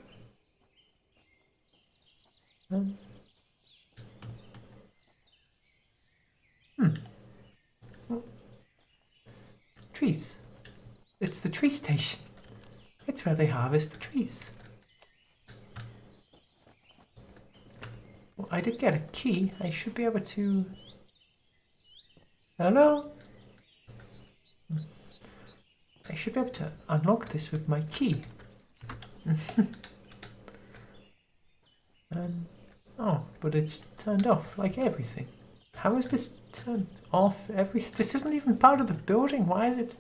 Trees. It's the tree station. It's where they harvest the trees. Well, I did get a key. I should be able to... Hello? I should be able to unlock this with my key. Oh, but it's turned off, like everything. How is this turned off? Everything. This isn't even part of the building. Why is it?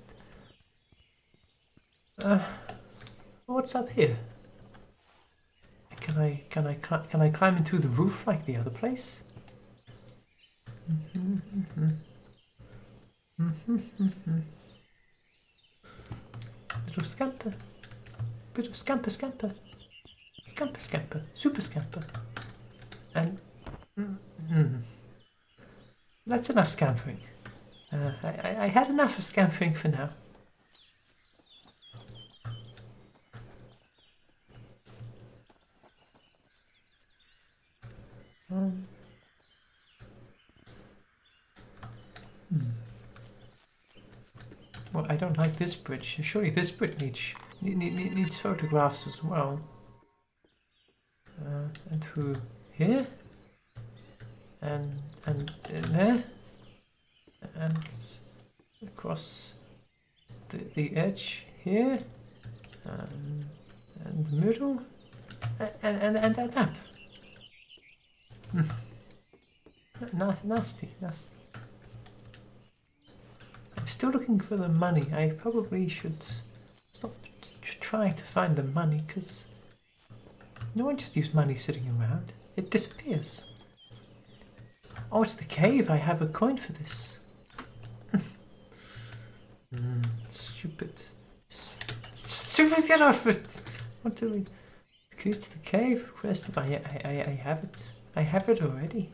What's up here? Can I climb into the roof like the other place? Little scamper. Bit of scamper. Scamper. Super scamper. And that's enough scampering. I had enough of scampering for now. Well, I don't like this bridge. Surely this bridge needs photographs as well. And through here, and there. the edge here, and the middle, and that. Nasty. I'm still looking for the money. I probably should stop trying to find the money, because no one just leaves money sitting around. It disappears. Oh, it's the cave. I have a coin for this. Stupid. Get off it! What do we... The keys to the cave? I have it. I have it already.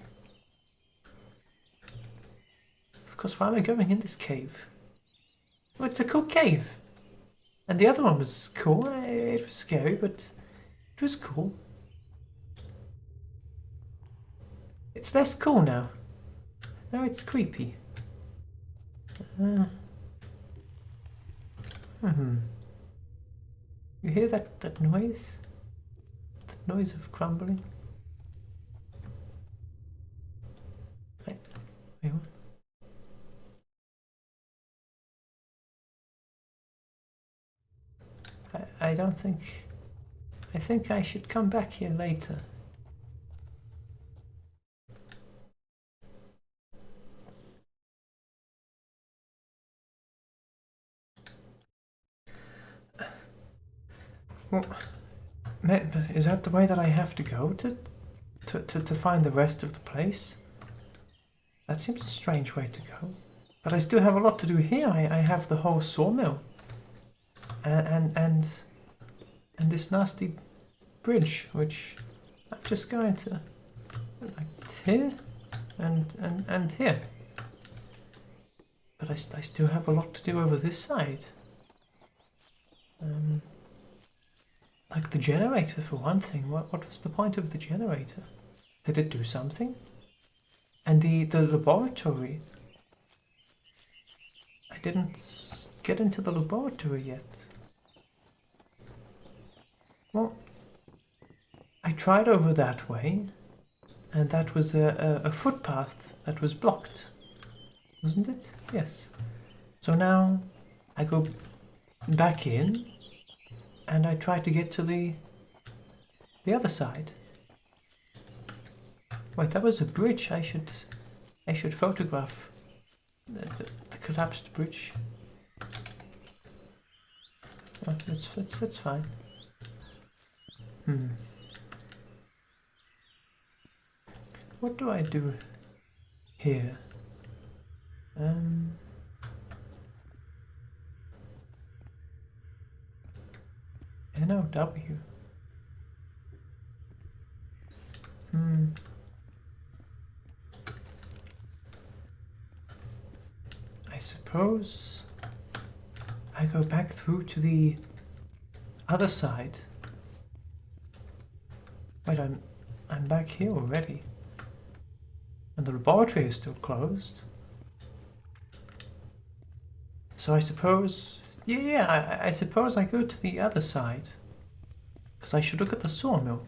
Of course, why am I going in this cave? Well, it's a cool cave. And the other one was cool. It was scary, but it was cool. It's less cool now. Now it's creepy. You hear that noise? That noise of crumbling? Wait, what? I don't think... I think I should come back here later. Well, is that the way that I have to go to find the rest of the place? That seems a strange way to go. But I still have a lot to do here. I have the whole sawmill. And this nasty bridge, which I'm just going to like here and here. But I still have a lot to do over this side. Like the generator, for one thing. What was the point of the generator? Did it do something? And the laboratory. I didn't get into the laboratory yet. Well, I tried over that way, and that was a footpath that was blocked, wasn't it? Yes. So now I go back in, and I try to get to the other side. Wait, that was a bridge. I should photograph the collapsed bridge. Oh, that's fine. What do I do here? NOW. I suppose I go back through to the other side. Wait, I'm back here already. And the laboratory is still closed. So I suppose... Yeah, I suppose I go to the other side. Because I should look at the sawmill.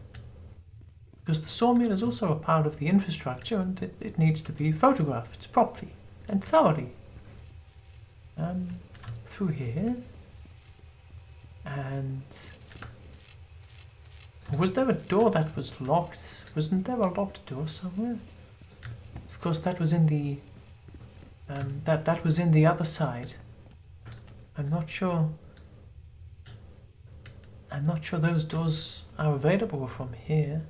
Because the sawmill is also a part of the infrastructure, and it needs to be photographed properly and thoroughly. Through here. And... Was there a door that was locked? Wasn't there a locked door somewhere? Of course, that was in the... that was in the other side. I'm not sure those doors are available from here.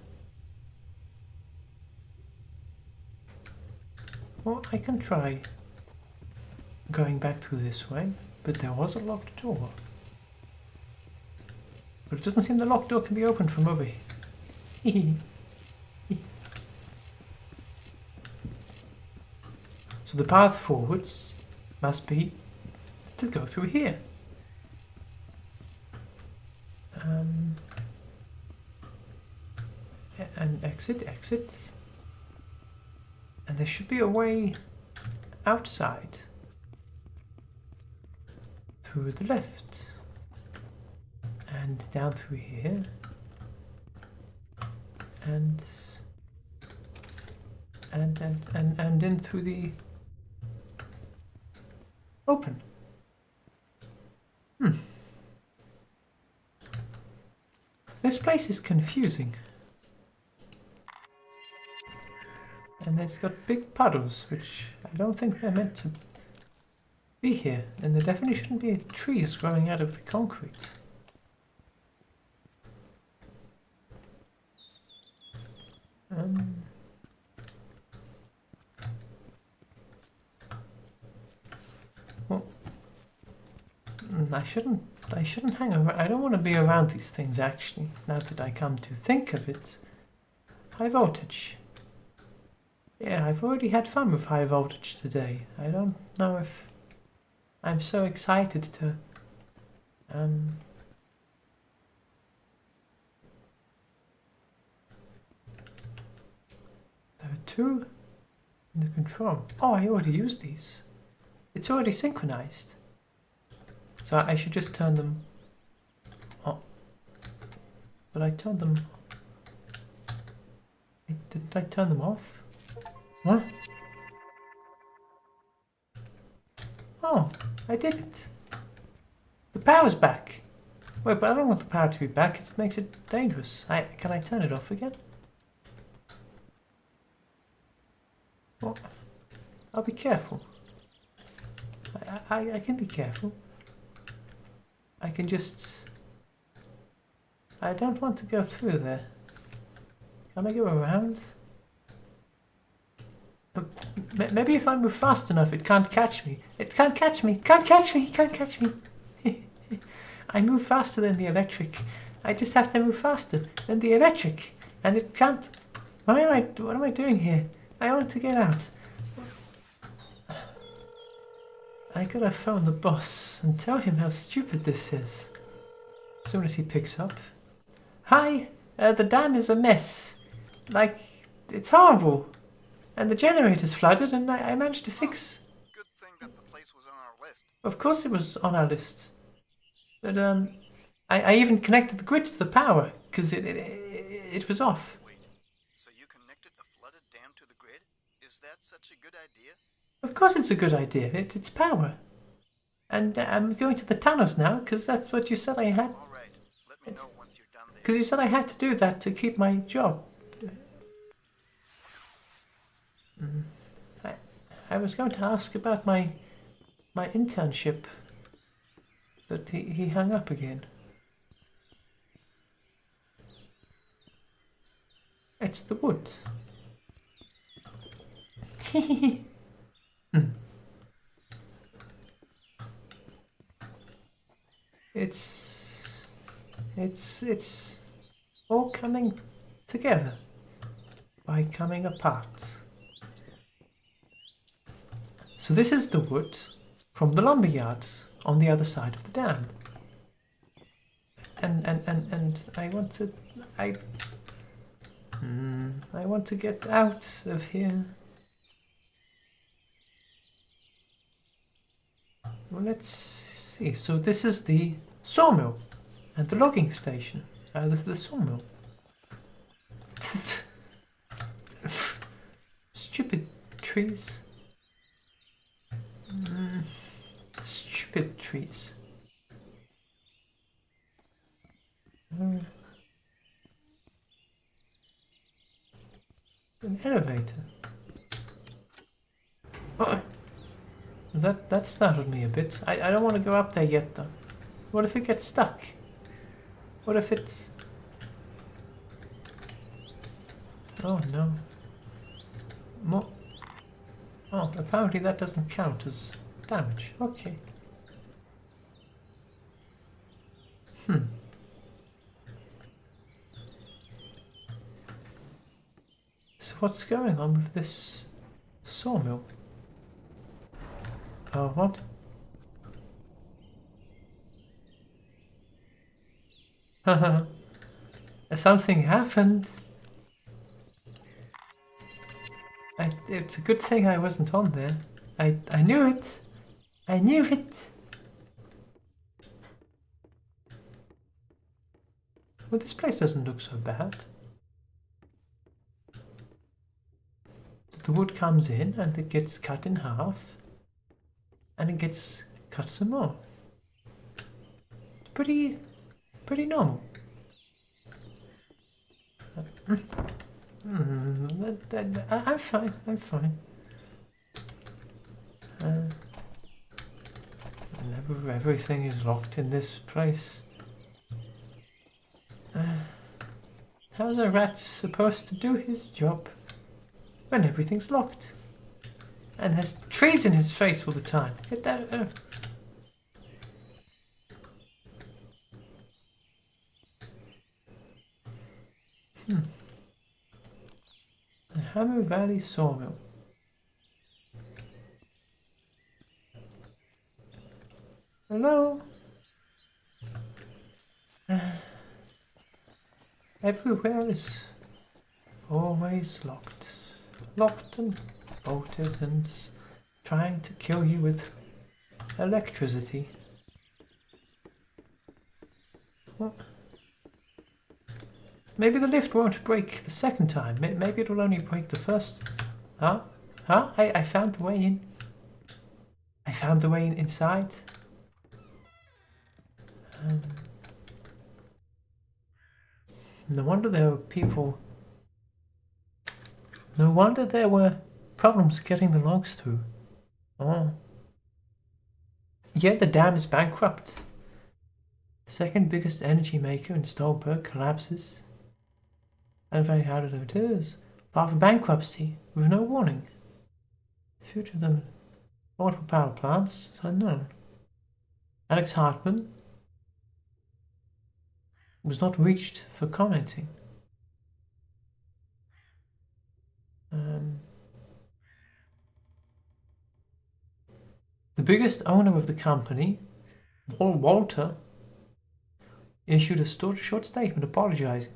Well, I can try going back through this way, but there was a locked door. But it doesn't seem the locked door can be opened from over here. So the path forwards must be to go through here. And exit. And there should be a way outside through the left. And down through here. And in through the open. This place is confusing. And it's got big puddles, which I don't think they're meant to be here. And there definitely shouldn't be trees growing out of the concrete. Well, I shouldn't hang around. I don't want to be around these things, actually, now that I come to think of it. High voltage. Yeah, I've already had fun with high voltage today. I don't know if I'm so excited to, there are two in the control. Oh, I already used these. It's already synchronized. So I should just turn them on. But I turned them... Didn't I turn them off? What? Oh, I did it. The power's back. Wait, but I don't want the power to be back. It makes it dangerous. Can I turn it off again? Well, I'll be careful. I can be careful. I can just... I don't want to go through there. Can I go around? Maybe if I move fast enough, it can't catch me. It can't catch me. Can't catch me. Can't catch me. I move faster than the electric. I just have to move faster than the electric, and it can't. What am I doing here? I want to get out. I gotta phone the boss and tell him how stupid this is. As soon as he picks up. Hi, the dam is a mess. Like, it's horrible. And the generator's flooded, and I managed to fix... Good thing that the place was on our list. Of course it was on our list. But, I even connected the grid to the power, because it was off. Wait, so you connected a flooded dam to the grid? Is that such a good idea? Of course it's a good idea. It's power. And I'm going to the tunnels now, because that's what you said I had. All right, let me know once you're done there. Because you said I had to do that to keep my job. I was going to ask about my internship, but he hung up again. It's the wood. It's all coming together by coming apart. So this is the wood from the lumber yards on the other side of the dam. And I want to get out of here. Well, let's see. So this is the sawmill and the logging station. This is the sawmill. Stupid trees. Stupid trees. An elevator. Oh, that startled me a bit. I don't want to go up there yet, though. What if it gets stuck? What if it's... Oh no. More... Oh, apparently that doesn't count as damage. Okay. So what's going on with this sawmill? Oh, what? Something happened. It's a good thing I wasn't on there. I knew it. I knew it. Well, this place doesn't look so bad. So the wood comes in and it gets cut in half. And it gets cut some more. Pretty normal. I'm fine. I'm fine. Everything is locked in this place. How's a rat supposed to do his job when everything's locked? And has trees in his face all the time. Get that? The Hammer Valley Sawmill. Hello? Everywhere is always locked. Locked and bolted and trying to kill you with electricity. What? Maybe the lift won't break the second time. Maybe it'll only break the first. Huh? Huh? I found the way in. I found the way inside. No wonder there were people. No wonder there were problems getting the logs through. Oh. Yeah, the dam is bankrupt. The second biggest energy maker in Stolberg collapses. And very hard it is. File for bankruptcy with no warning. The future of the water power plants is unknown. Alex Hartman was not reached for commenting. The biggest owner of the company, Walter, issued a short statement apologizing.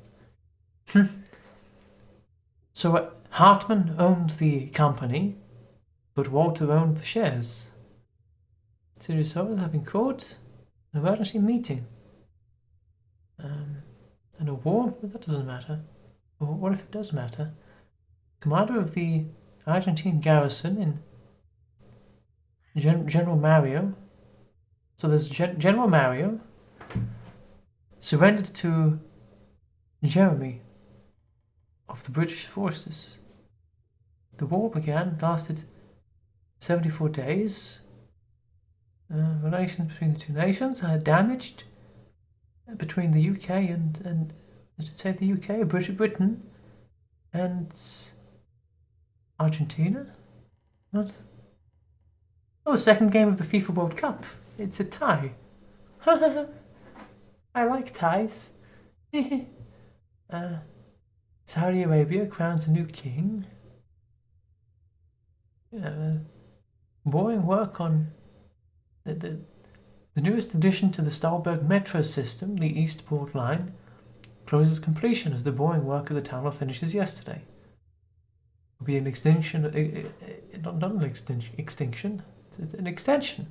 So Hartman owned the company, but Walter owned the shares. Serious owners have been called an emergency meeting. And a war? But that doesn't matter. Or what if it does matter? Commander of the Argentine garrison in General Mario. So there's General Mario surrendered to Jeremy of the British forces. The war began, lasted 74 days. Relations between the two nations are damaged between the UK and did it say the UK or Britain and Argentina? What? Oh, the second game of the FIFA World Cup. It's a tie. I like ties. Saudi Arabia crowns a new king. Boring work on the newest addition to the Stolberg metro system, the Eastport line, closes completion as the boring work of the tunnel finishes yesterday. It will be an extension, not an extinction, it's an extension.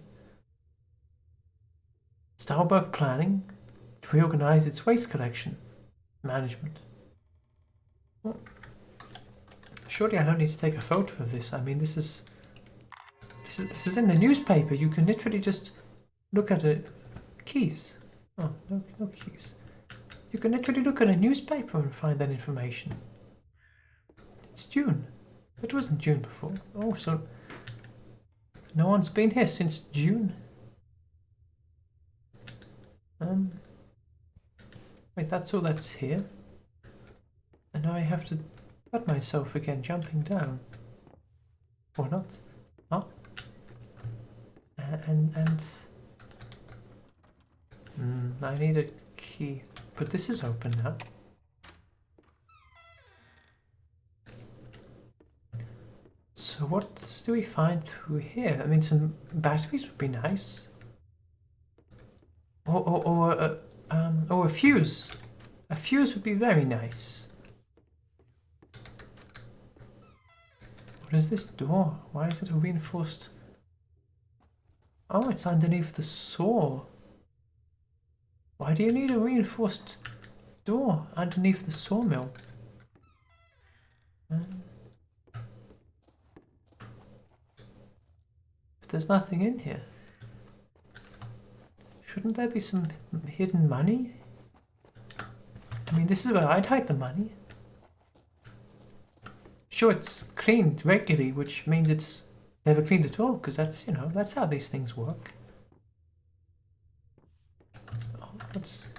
Stolberg planning to reorganize its waste collection management. Well, surely I don't need to take a photo of this. I mean, this is in the newspaper. You can literally just look at it. Keys. Oh, no keys. You can literally look at a newspaper and find that information. It's June. It wasn't June before. Oh, so no one's been here since June. Wait, that's all that's here. And now I have to cut myself again jumping down. Or not. Oh. I need a key. But this is open now. So what do we find through here? I mean, some batteries would be nice. Or a fuse. A fuse would be very nice. What is this door? Why is it a reinforced? Oh, it's underneath the saw. Why do you need a reinforced door underneath the sawmill? But there's nothing in here. Shouldn't there be some hidden money? I mean, this is where I'd hide the money. sure it's cleaned regularly, which means it's never cleaned at all, because that's, you know, that's how these things work. Oh, let's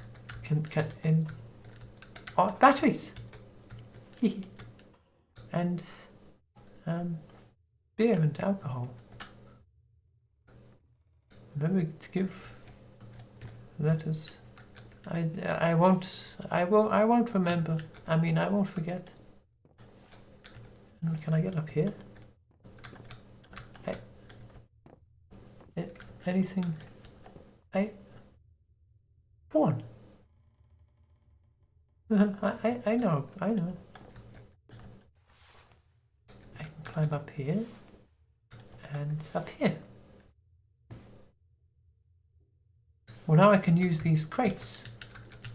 batteries. And beer and alcohol. Remember to give letters. I won't remember. I mean, I won't forget. Can I get up here? Anything? One. I know. I can climb up here and up here. Well, now I can use these crates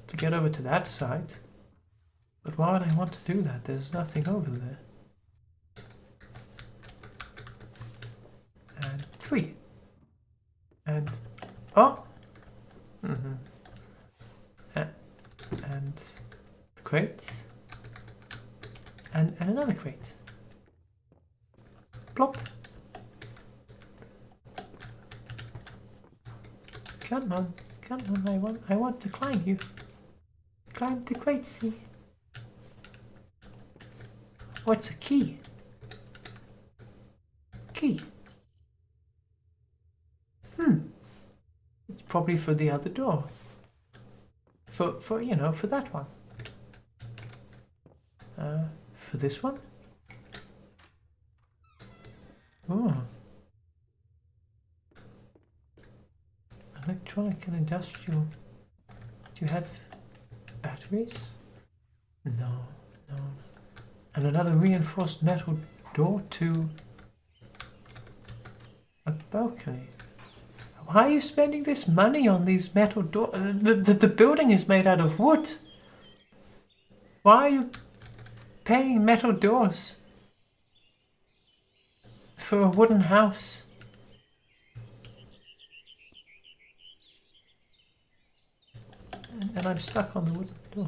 to get over to that side. But why would I want to do that? There's nothing over there. And 3. And oh. And crate. And another crate. Plop. Come on, I want to climb you. Climb the crate, see? Oh, it's a key. Key. It's probably for the other door. For you know, for that one. For this one? Oh. Electronic and industrial. Do you have batteries? No. And another reinforced metal door to a balcony. Why are you spending this money on these metal doors? The building is made out of wood. Why are you paying metal doors for a wooden house? And I'm stuck on the wooden door.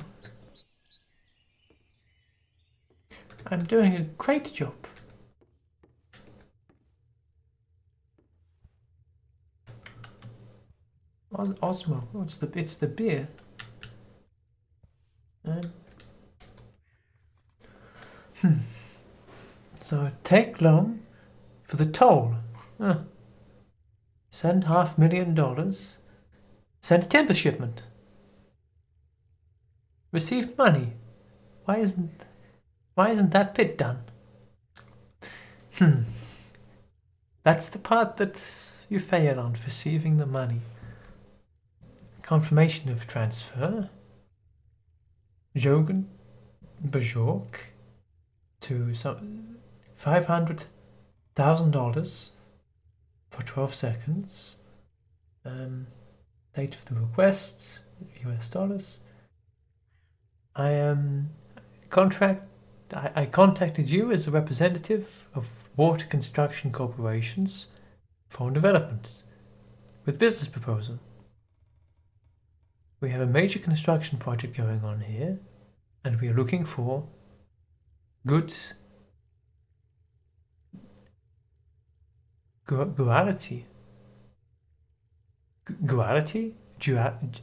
I'm doing a great job. Osmo. Oh, it's the beer. So take loan for the toll. Send $500,000. Send a timber shipment. Receive money. Why isn't that bit done? That's the part that you fail on, receiving the money. Confirmation of transfer. Jogan Bajork to some $500,000 for 12 seconds. Date of the request, US dollars. I contacted you as a representative of Water Construction Corporation's Foreign Development with business proposal. We have a major construction project going on here, and we are looking for good Guality. Guality? Guality?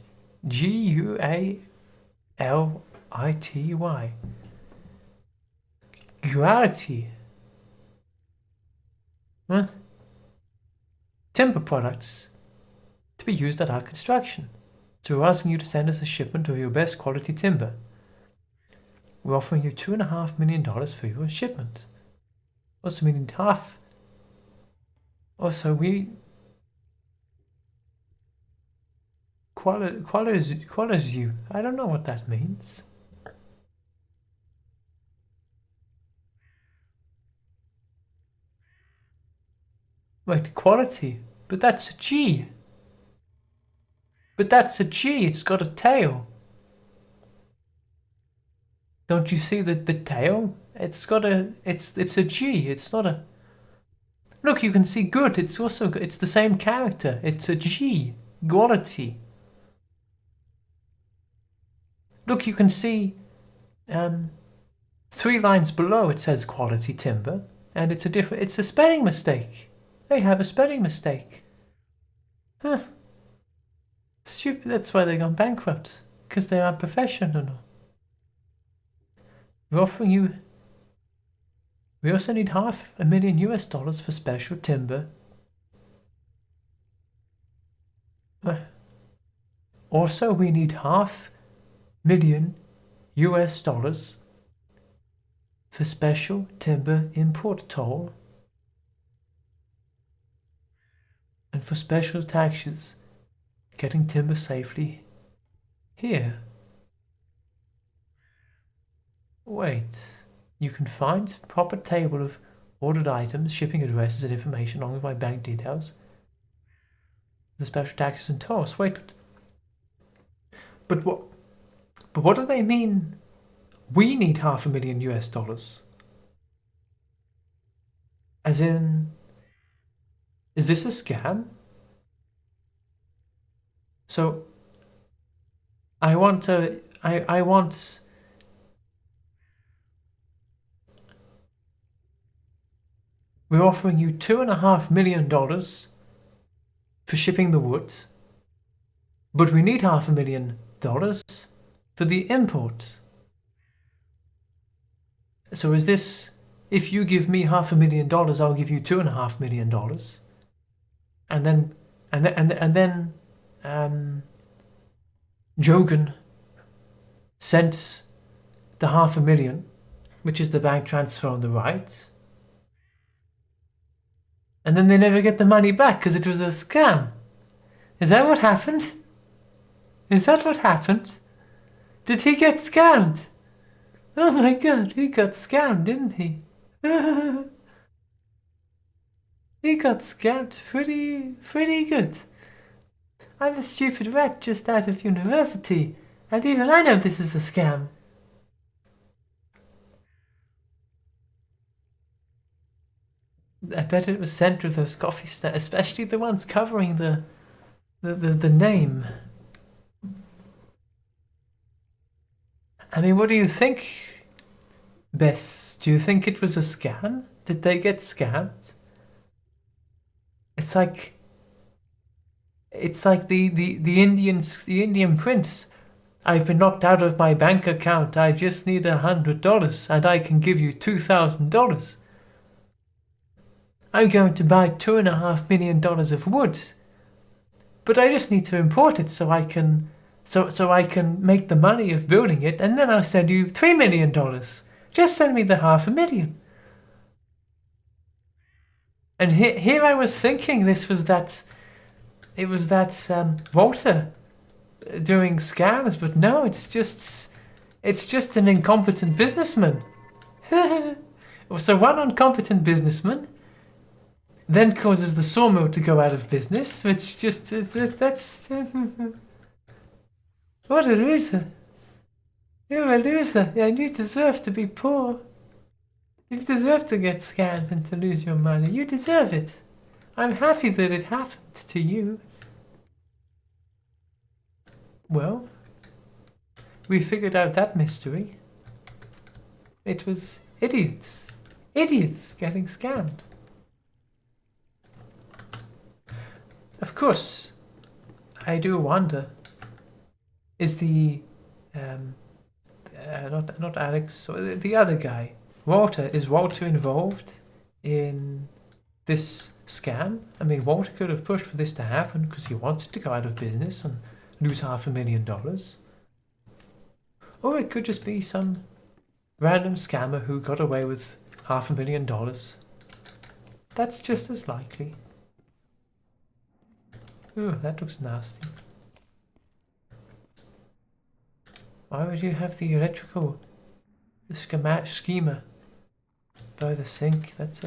Guality. Huh? Timber products to be used at our construction. So we're asking you to send us a shipment of your best quality timber. We're offering you $2.5 million for your shipment. Also meaning half. Also we qualities you. I don't know what that means. Wait, quality? But that's a G. But that's a G, it's got a tail. Don't you see the tail? It's a G, it's not a... Look, you can see good, it's the same character. It's a G. Quality. Look, you can see 3 lines below it says quality timber, and it's a spelling mistake. They have a spelling mistake. Huh. Stupid, that's why they gone bankrupt. Because they're unprofessional. We're offering you... We also need $500,000 for special timber. Also, we need $500,000 for special timber import toll and for special taxes getting timber safely here. Wait, you can find proper table of ordered items, shipping addresses and information along with my bank details. The special taxes and tolls. Wait, but what do they mean? We need $500,000. As in, is this a scam? So, I want. We're offering you $2.5 million for shipping the wood, but we need $500,000 for the import. So is this, if you give me $500,000, I'll give you $2.5 million, and then Jogan sent the $500,000, which is the bank transfer on the right, and then they never get the money back because it was a scam. Is that what happened? Is that what happened? Did he get scammed? Oh my god, he got scammed, didn't he? He got scammed pretty good. I'm a stupid rat just out of university, and even I know this is a scam. I bet it was sent with those coffee stamps, especially the ones covering the name. I mean, what do you think, Bess? Do you think it was a scam? Did they get scammed? It's like the Indian prince. I've been knocked out of my bank account. I just need $100 and I can give you $2,000. I'm going to buy $2.5 million of wood, but I just need to import it so I can make the money of building it, and then I'll send you $3 million. Just send me the $500,000. And here I was thinking it was that Walter doing scams, but no, it's just an incompetent businessman. So one incompetent businessman then causes the sawmill to go out of business, which that's what a loser. You're a loser, and you deserve to be poor. You deserve to get scammed and to lose your money. You deserve it. I'm happy that it happened to you. Well, we figured out that mystery. It was idiots. Idiots getting scammed. Of course, I do wonder, is the, not Alex, or the other guy, Walter, is Walter involved in this scam? I mean, Walter could have pushed for this to happen because he wanted to go out of business and lose $500,000. Or it could just be some random scammer who got away with $500,000. That's just as likely. Ooh, that looks nasty. Why would you have the electrical schema by the sink? That's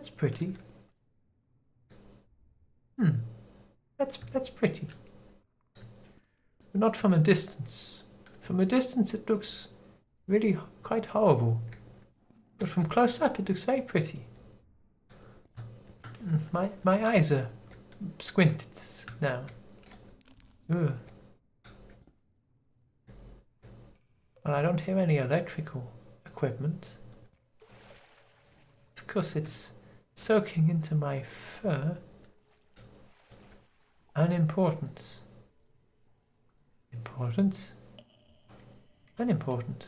pretty. That's pretty. But not from a distance. From a distance it looks really quite horrible. But from close up it looks very pretty. My eyes are squinted now. Ugh. Well, I don't hear any electrical equipment. Of course, it's soaking into my fur. Unimportant. Important. Unimportant.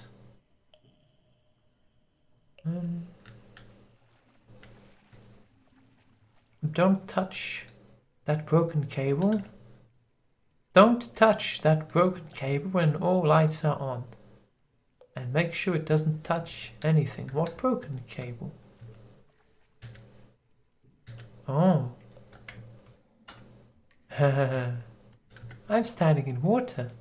Don't touch that broken cable. Don't touch that broken cable when all lights are on. And make sure it doesn't touch anything. What broken cable? Oh. I'm standing in water.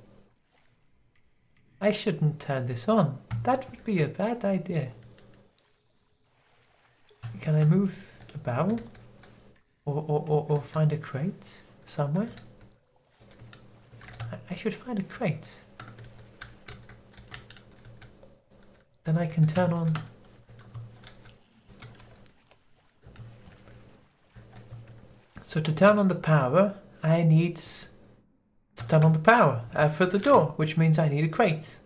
I shouldn't turn this on. That would be a bad idea. Can I move a barrel? Or find a crate somewhere? I should find a crate. Then I can turn on... So to turn on the power, I need to turn on the power for the door, which means I need a crate.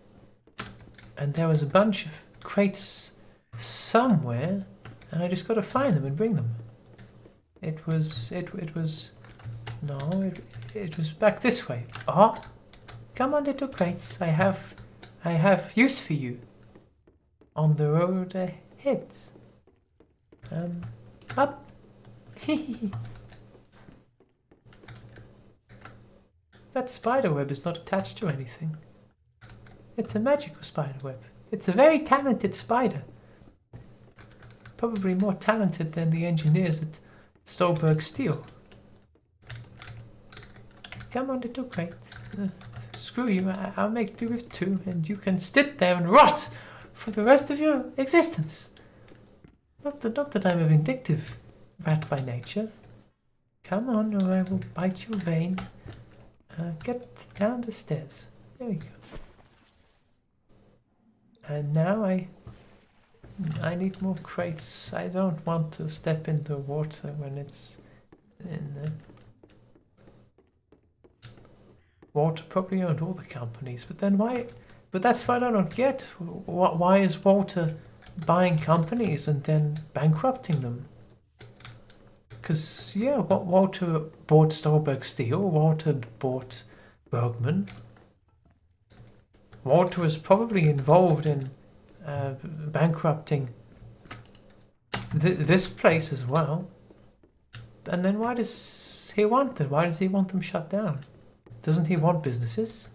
And there was a bunch of crates somewhere, and I just got to find them and bring them. It was back this way. Oh, come on, little crates. I have use for you. On the road ahead. Up. That spider web is not attached to anything. It's a magical spider web. It's a very talented spider. Probably more talented than the engineers at Stolberg Steel. Come on, little crate. Screw you, I'll make do with two, and you can sit there and rot for the rest of your existence. Not that I'm a vindictive rat by nature. Come on, or I will bite your vein. Get down the stairs. There we go. And now I need more crates. I don't want to step in the water when it's in the... Walter probably owned all the companies, but then why... But that's what I don't get. Why is Walter buying companies and then bankrupting them? Because, yeah, Walter bought Stolberg Steel, Walter bought Bergman. Walter was probably involved in bankrupting this place as well. And then why does he want them? Why does he want them shut down? Doesn't he want businesses?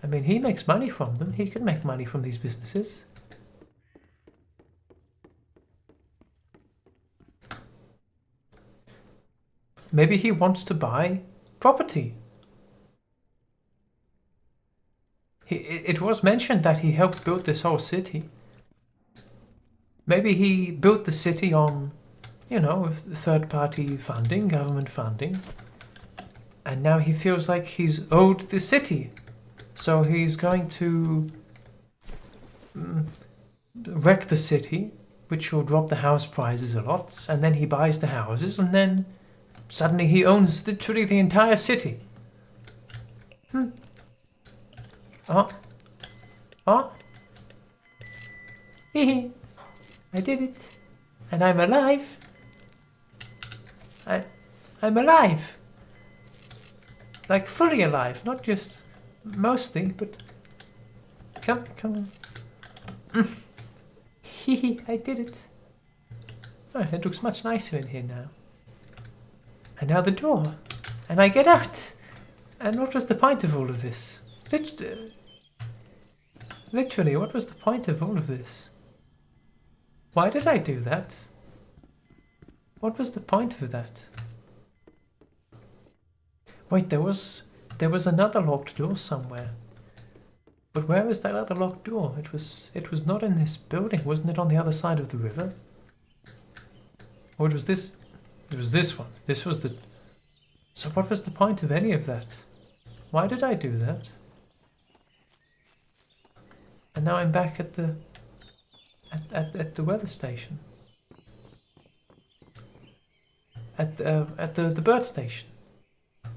I mean, he makes money from them. He can make money from these businesses. Maybe he wants to buy property. It was mentioned that he helped build this whole city. Maybe he built the city on, you know, third-party funding, government funding. And now he feels like he's owed the city. So he's going to wreck the city, which will drop the house prices a lot. And then he buys the houses, and then suddenly he owns literally the entire city. Oh. Hehe. I did it. And I'm alive. I'm alive. Like fully alive, not just mostly, but come on. Hehe, I did it. Oh, it looks much nicer in here now. And now the door. And I get out. And what was the point of all of this? Literally, what was the point of all of this? Why did I do that? What was the point of that? Wait, there was another locked door somewhere. But where was that other locked door? It was not in this building, wasn't it on the other side of the river? Or it was this? It was this one. This was the... So what was the point of any of that? Why did I do that? And now I'm back at the... at the weather station. At the bird station.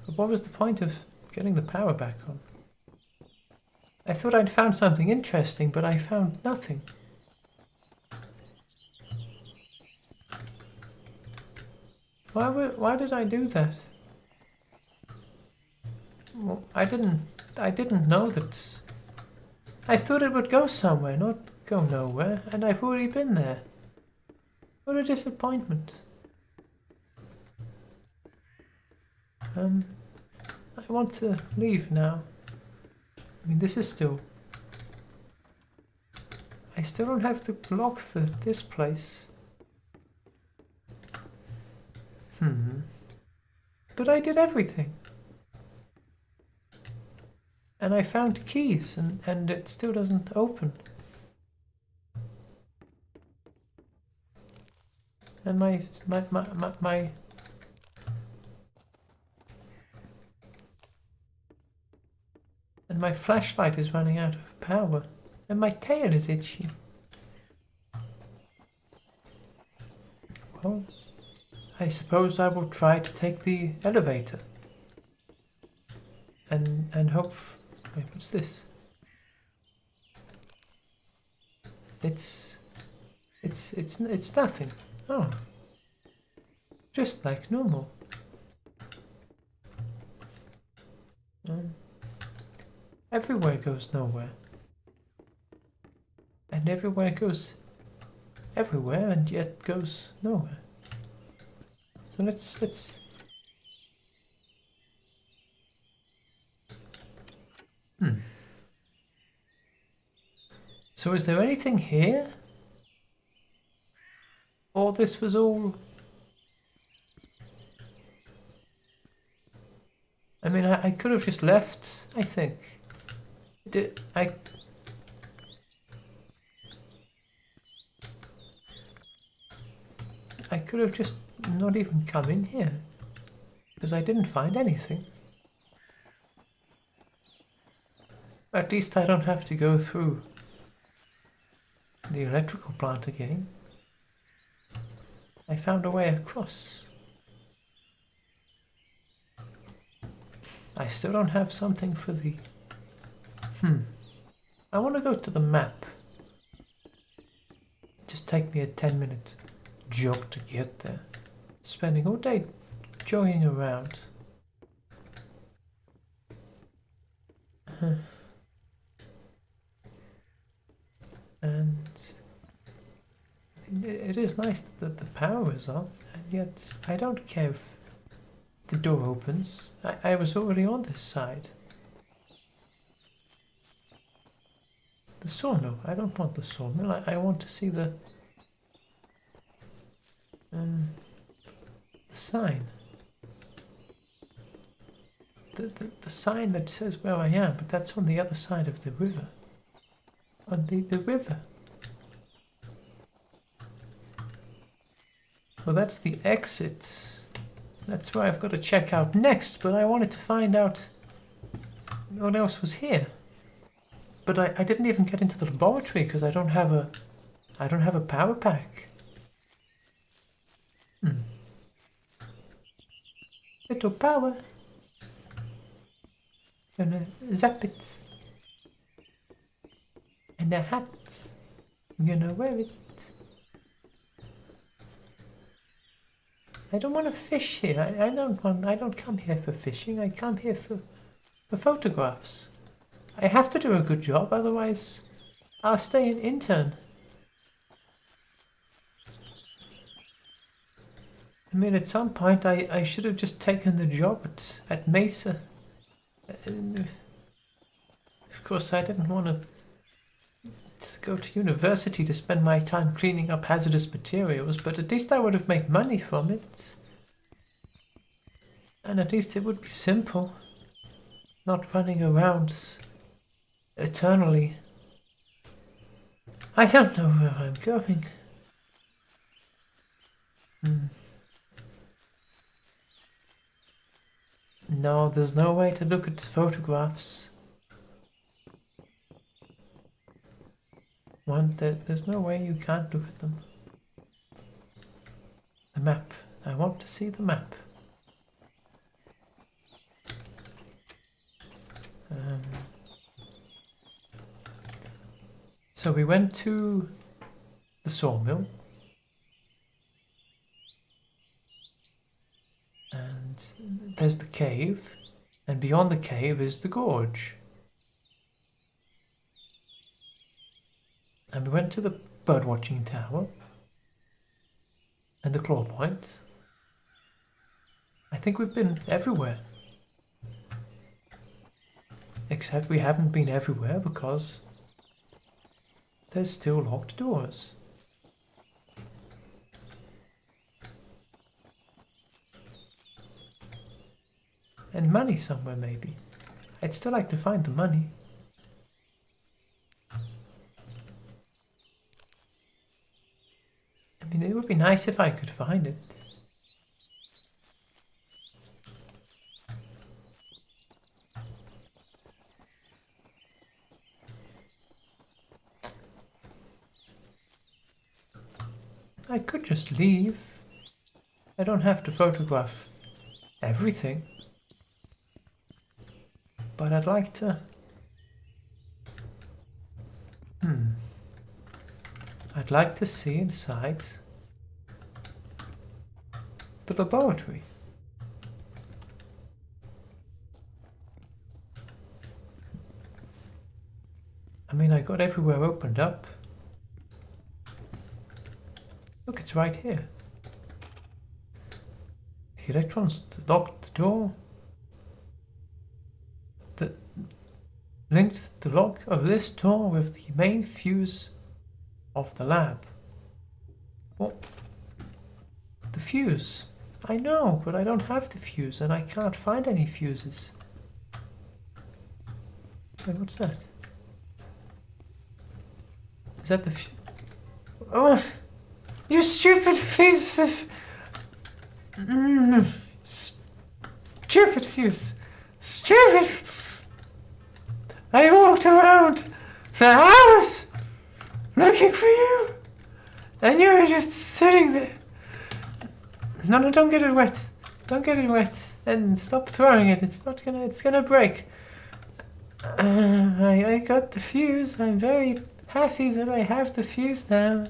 But what was the point of getting the power back on? I thought I'd found something interesting, but I found nothing. Why did I do that? Well, I didn't know that. I thought it would go somewhere, not go nowhere, and I've already been there. What a disappointment. I want to leave now. I mean, this is still... I still don't have the lock for this place. But I did everything. And I found keys, and it still doesn't open. And my flashlight is running out of power, and my tail is itchy. Well, I suppose I will try to take the elevator. And hope... Wait, what's this? It's nothing. Oh. Just like normal. Everywhere goes nowhere. And everywhere goes everywhere and yet goes nowhere. So let's So is there anything here? Or this was all... I mean, I could have just left, I think. I could have just not even come in here. Because I didn't find anything. At least I don't have to go through the electrical plant again. I found a way across. I still don't have something for the... I want to go to the map. Just take me a 10-minute jog to get there. Spending all day jogging around. And it is nice that the power is on, and yet I don't care if the door opens. I was already on this side. The sawmill. I don't want the sawmill. I want to see the sign. The sign that says where I am, but that's on the other side of the river. On the river. Well, that's the exit. That's where I've got to check out next, but I wanted to find out what else was here. But I didn't even get into the laboratory because I don't have a power pack. Little power. Gonna zap it. And a hat. I'm gonna wear it. I don't want to fish here. I don't come here for fishing. I come here for photographs. I have to do a good job, otherwise I'll stay an intern. I mean, at some point I should have just taken the job at Mesa. Of course, I didn't want to go to university to spend my time cleaning up hazardous materials, but at least I would have made money from it. And at least it would be simple. Not running around eternally. I don't know where I'm going. No, there's no way to look at photographs. There's no way you can't look at them. The map. I want to see the map. So we went to the sawmill. And there's the cave. And beyond the cave is the gorge. And we went to the birdwatching tower. And the claw point. I think we've been everywhere. Except we haven't been everywhere because there's still locked doors. And money somewhere maybe. I'd still like to find the money. I mean, it would be nice if I could find it. I could just leave. I don't have to photograph everything. But I'd like to... I'd like to see inside the laboratory. I mean, I got everywhere opened up. Look, it's right here. The electrons locked the door. Linked the lock of this door with the main fuse of the lab. What? The fuse? I know, but I don't have the fuse and I can't find any fuses. Wait, what's that? Is that the fuse? Oh, you stupid piece of... Stupid fuse. Stupid... I walked around for hours looking for you, and you were just sitting there. No, don't get it wet. Don't get it wet. And stop throwing it. It's gonna break. I got the fuse. I'm very happy that I have the fuse now.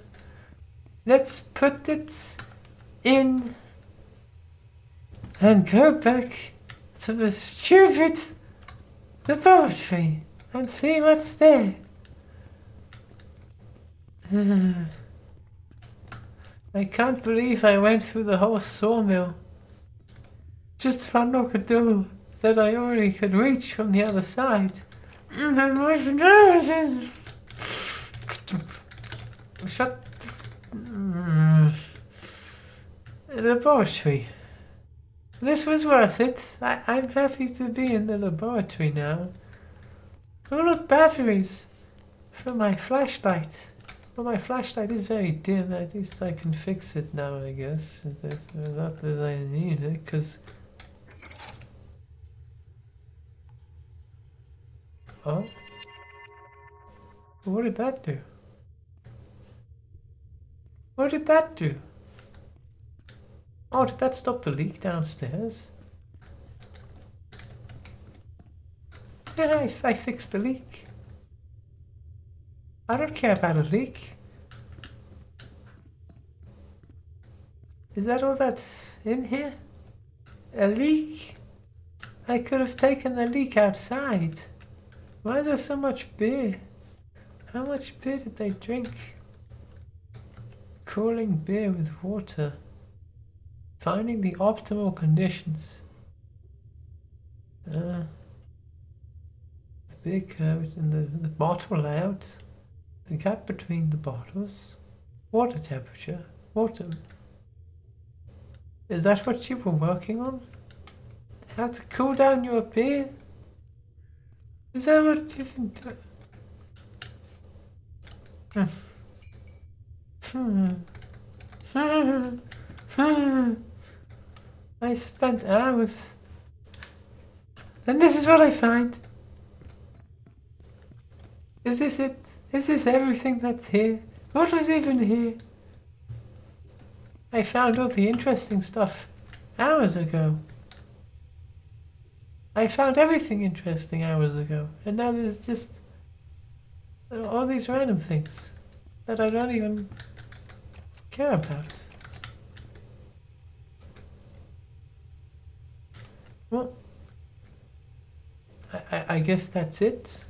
Let's put it in and go back to the stupid laboratory and see what's there. I can't believe I went through the whole sawmill just to unlock a door that I already could reach from the other side. Shut the laboratory. This was worth it. I'm happy to be in the laboratory now. Oh, look, batteries for my flashlight. Well, my flashlight is very dim. At least I can fix it now, I guess. Not that I need it, because... Oh? What did that do? What did that do? Oh, did that stop the leak downstairs? Yeah, I fixed the leak. I don't care about a leak. Is that all that's in here? A leak? I could have taken the leak outside. Why is there so much beer? How much beer did they drink? Cooling beer with water. Finding the optimal conditions. The beer curve and the bottle layout. The gap between the bottles. Water temperature. Water. Is that what you were working on? How to cool down your beer? Is that what you've been doing? I spent hours. And this is what I find. Is this it? Is this everything that's here? What was even here? I found all the interesting stuff hours ago. I found everything interesting hours ago. And now there's just All these random things that I don't even care about. Well, I guess that's it.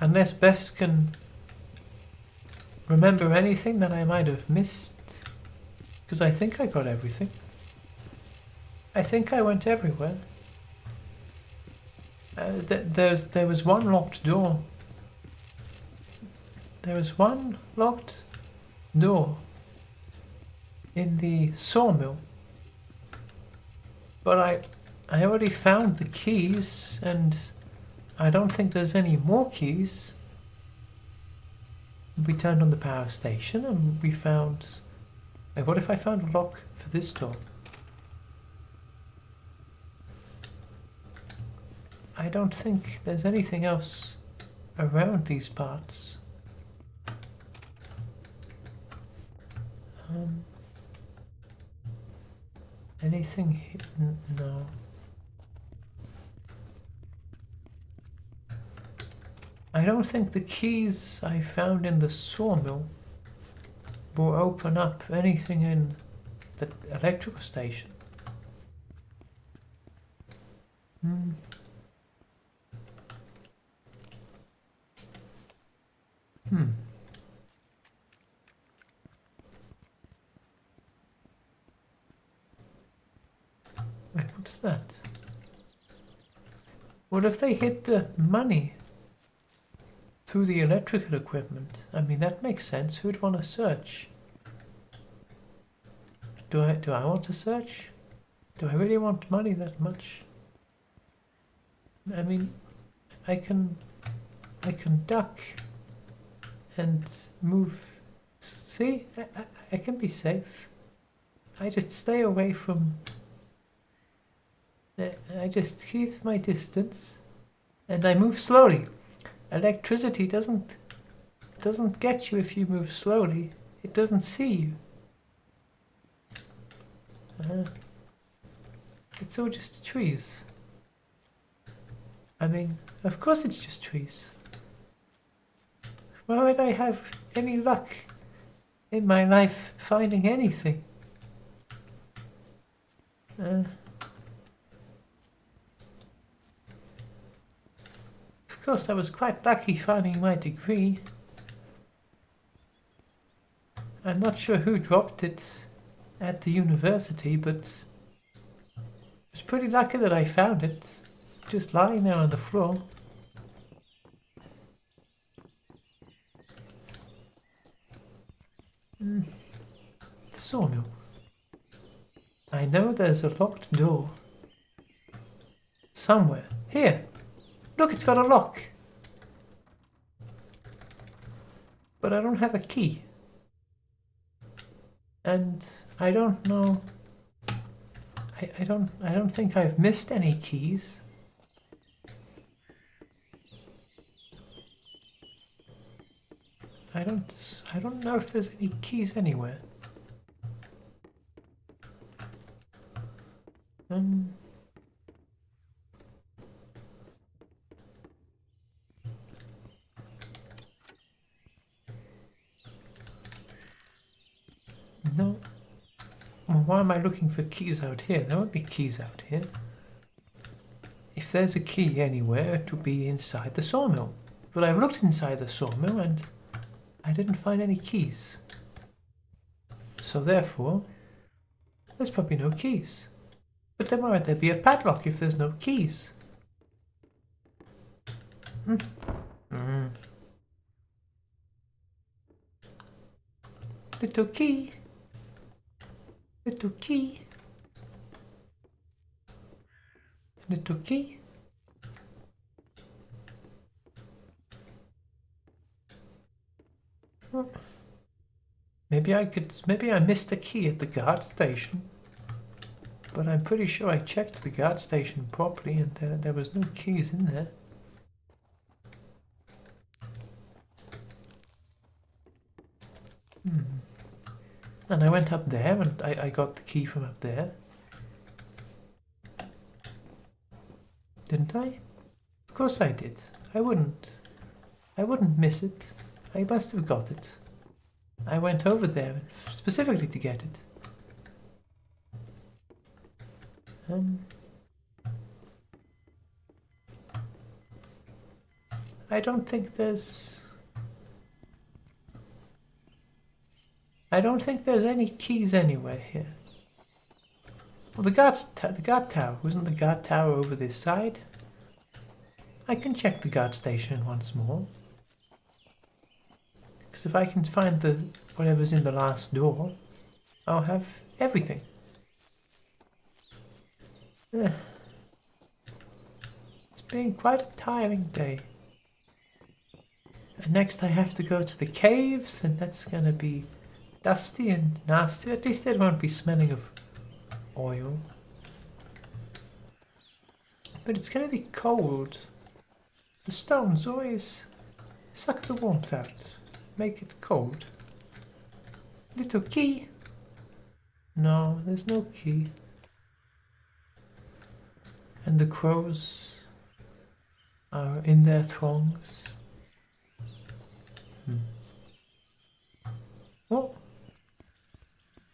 Unless Bess can remember anything that I might have missed. Because I think I got everything. I think I went everywhere. There was one locked door. There was one locked door in the sawmill. But I already found the keys, and I don't think there's any more keys. We turned on the power station and we found... Like, what if I found a lock for this door? I don't think there's anything else around these parts. Anything hidden? No. I don't think the keys I found in the sawmill will open up anything in the electrical station. Wait, what's that? What if they hid the money through the electrical equipment? I mean, that makes sense. Who'd want to search? Do I want to search? Do I really want money that much? I mean, I can duck and move. See, I can be safe. I just stay away from. I just keep my distance, and I move slowly. Electricity doesn't get you if you move slowly. It doesn't see you. It's all just trees. I mean, of course it's just trees. Why would I have any luck in my life finding anything? Of course, I was quite lucky finding my degree. I'm not sure who dropped it at the university, but I was pretty lucky that I found it, just lying there on the floor. The sawmill. I know there's a locked door somewhere. Here! Look, it's got a lock! But I don't have a key. And I don't know... I don't think I've missed any keys. I don't know if there's any keys anywhere. No. Well, why am I looking for keys out here? There won't be keys out here. If there's a key anywhere, it will be inside the sawmill. But I've looked inside the sawmill and I didn't find any keys. So therefore, there's probably no keys. But then why would there be a padlock if there's no keys? Little key. Little key. Little key. Well, maybe I missed a key at the guard station. But I'm pretty sure I checked the guard station properly and there was no keys in there. And I went up there and I got the key from up there. Didn't I? Of course I did. I wouldn't miss it. I must have got it. I went over there specifically to get it. I don't think there's any keys anywhere here. Well, the guard tower. Wasn't the guard tower over this side? I can check the guard station once more. Because if I can find whatever's in the last door, I'll have everything. It's been quite a tiring day. And next I have to go to the caves, and that's gonna be dusty and nasty. At least it won't be smelling of oil. But it's gonna be cold. The stones always suck the warmth out, make it cold. Little key? No, there's no key. And the crows are in their throngs. Oh,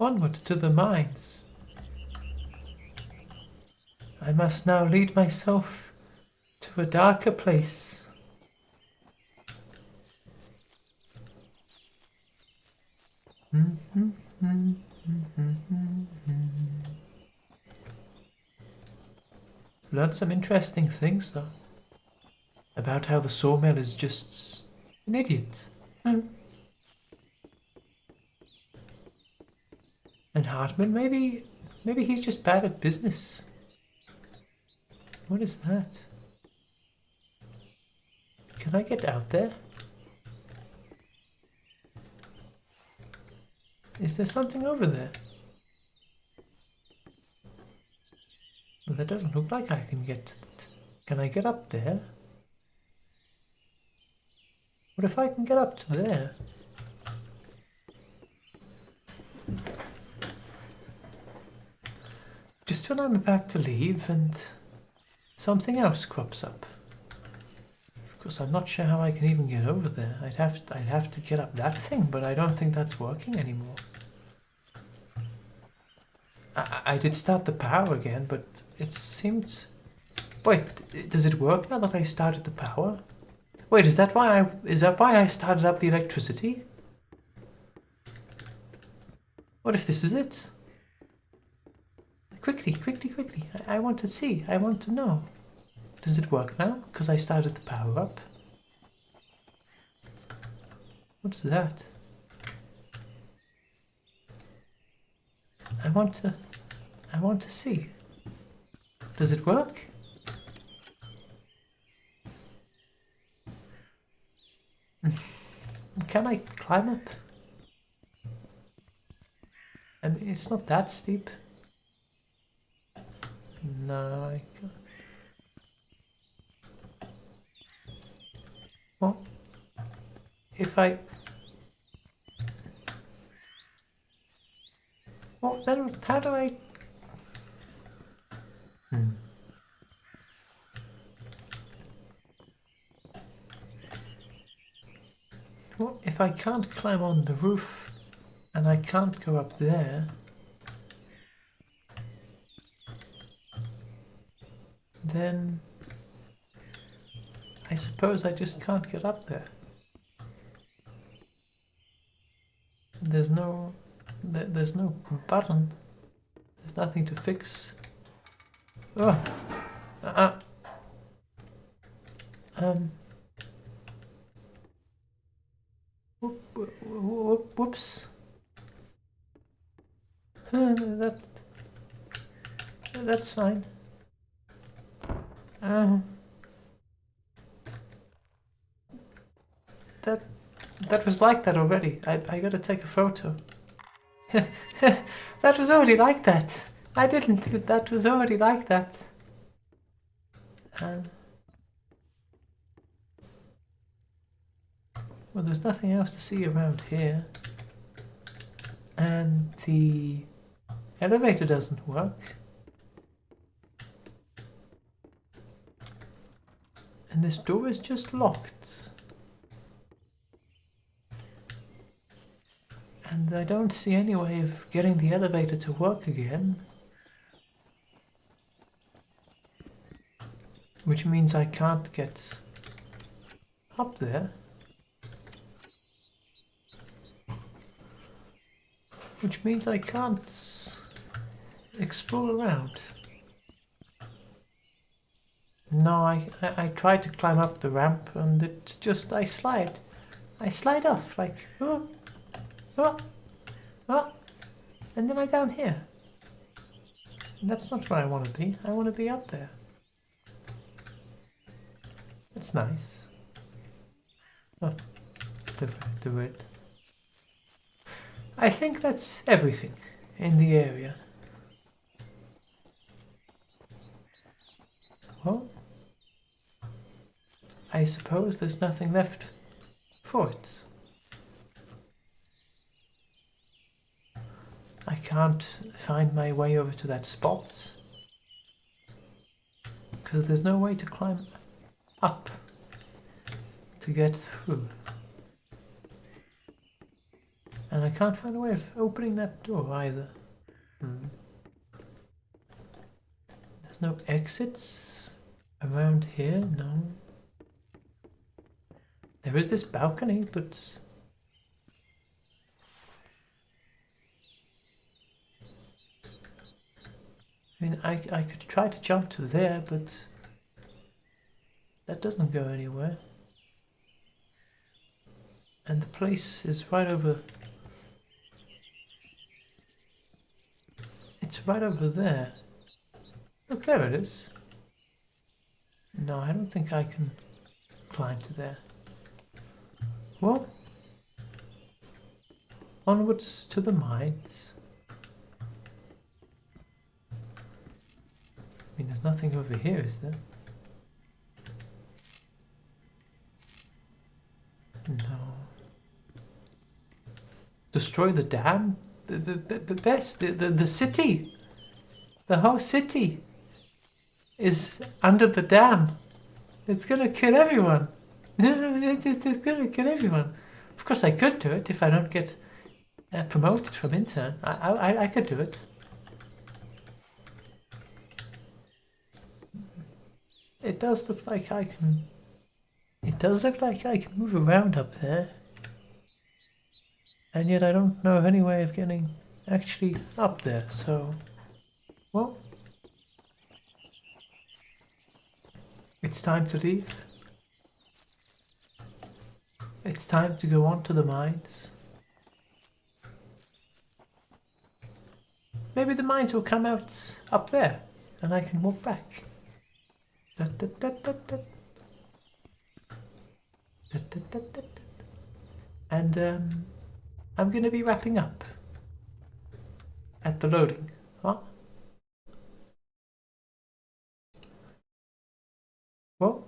onward to the mines. I must now lead myself to a darker place. Learned some interesting things, though, about how the sawmill is just an idiot. And Hartman, maybe he's just bad at business. What is that? Can I get out there? Is there something over there? Well, that doesn't look like I can get to it. Can I get up there? What if I can get up to there? Just when I'm about to leave and something else crops up. Of course, I'm not sure how I can even get over there. I'd have to get up that thing, but I don't think that's working anymore. I did start the power again, but it seemed... Wait, does it work now that I started the power? Wait, is that why I started up the electricity? What if this is it? Quickly. I want to see. I want to know. Does it work now? Because I started the power up. What's that? I want to see. Does it work? Can I climb up? I mean, it's not that steep. No, I can't. Well, if I... Well, then how do I... Well, if I can't climb on the roof and I can't go up there, then I suppose I just can't get up there. There's no button. There's nothing to fix. Oh. Whoops. That's fine. That was like that already. I gotta take a photo. That was already like that. I didn't do it. That was already like that. Well, there's nothing else to see around here. And the elevator doesn't work. And this door is just locked. And I don't see any way of getting the elevator to work again. Which means I can't get up there. Which means I can't explore around. No, I tried to climb up the ramp and it's just, I slide. I slide off like, oh, oh, oh, and then I'm down here. And that's not where I want to be. I want to be up there. That's nice. Oh, the red. I think that's everything in the area. Well, I suppose there's nothing left for it. I can't find my way over to that spot because there's no way to climb up to get through. And I can't find a way of opening that door either. There's no exits around here, no. There is this balcony, but I mean, I could try to jump to there, but that doesn't go anywhere. And the place is right over... It's right over there. Look, there it is. No, I don't think I can climb to there. Well, onwards to the mines. I mean, there's nothing over here, is there? No. Destroy the dam? The best, the city, the whole city is under the dam. It's gonna kill everyone. It's gonna kill everyone. Of course I could do it if I don't get promoted from intern. I could do it. It does look like I can... It does look like I can move around up there. And yet I don't know of any way of getting actually up there, so... Well... It's time to leave. It's time to go on to the mines. Maybe the mines will come out up there, and I can walk back. And I'm gonna be wrapping up at the loading. Huh? Well,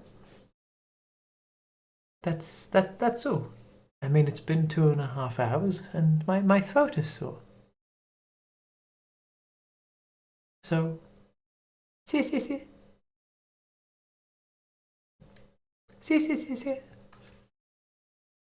that's all. I mean, it's been 2.5 hours, and my throat is sore. So, see.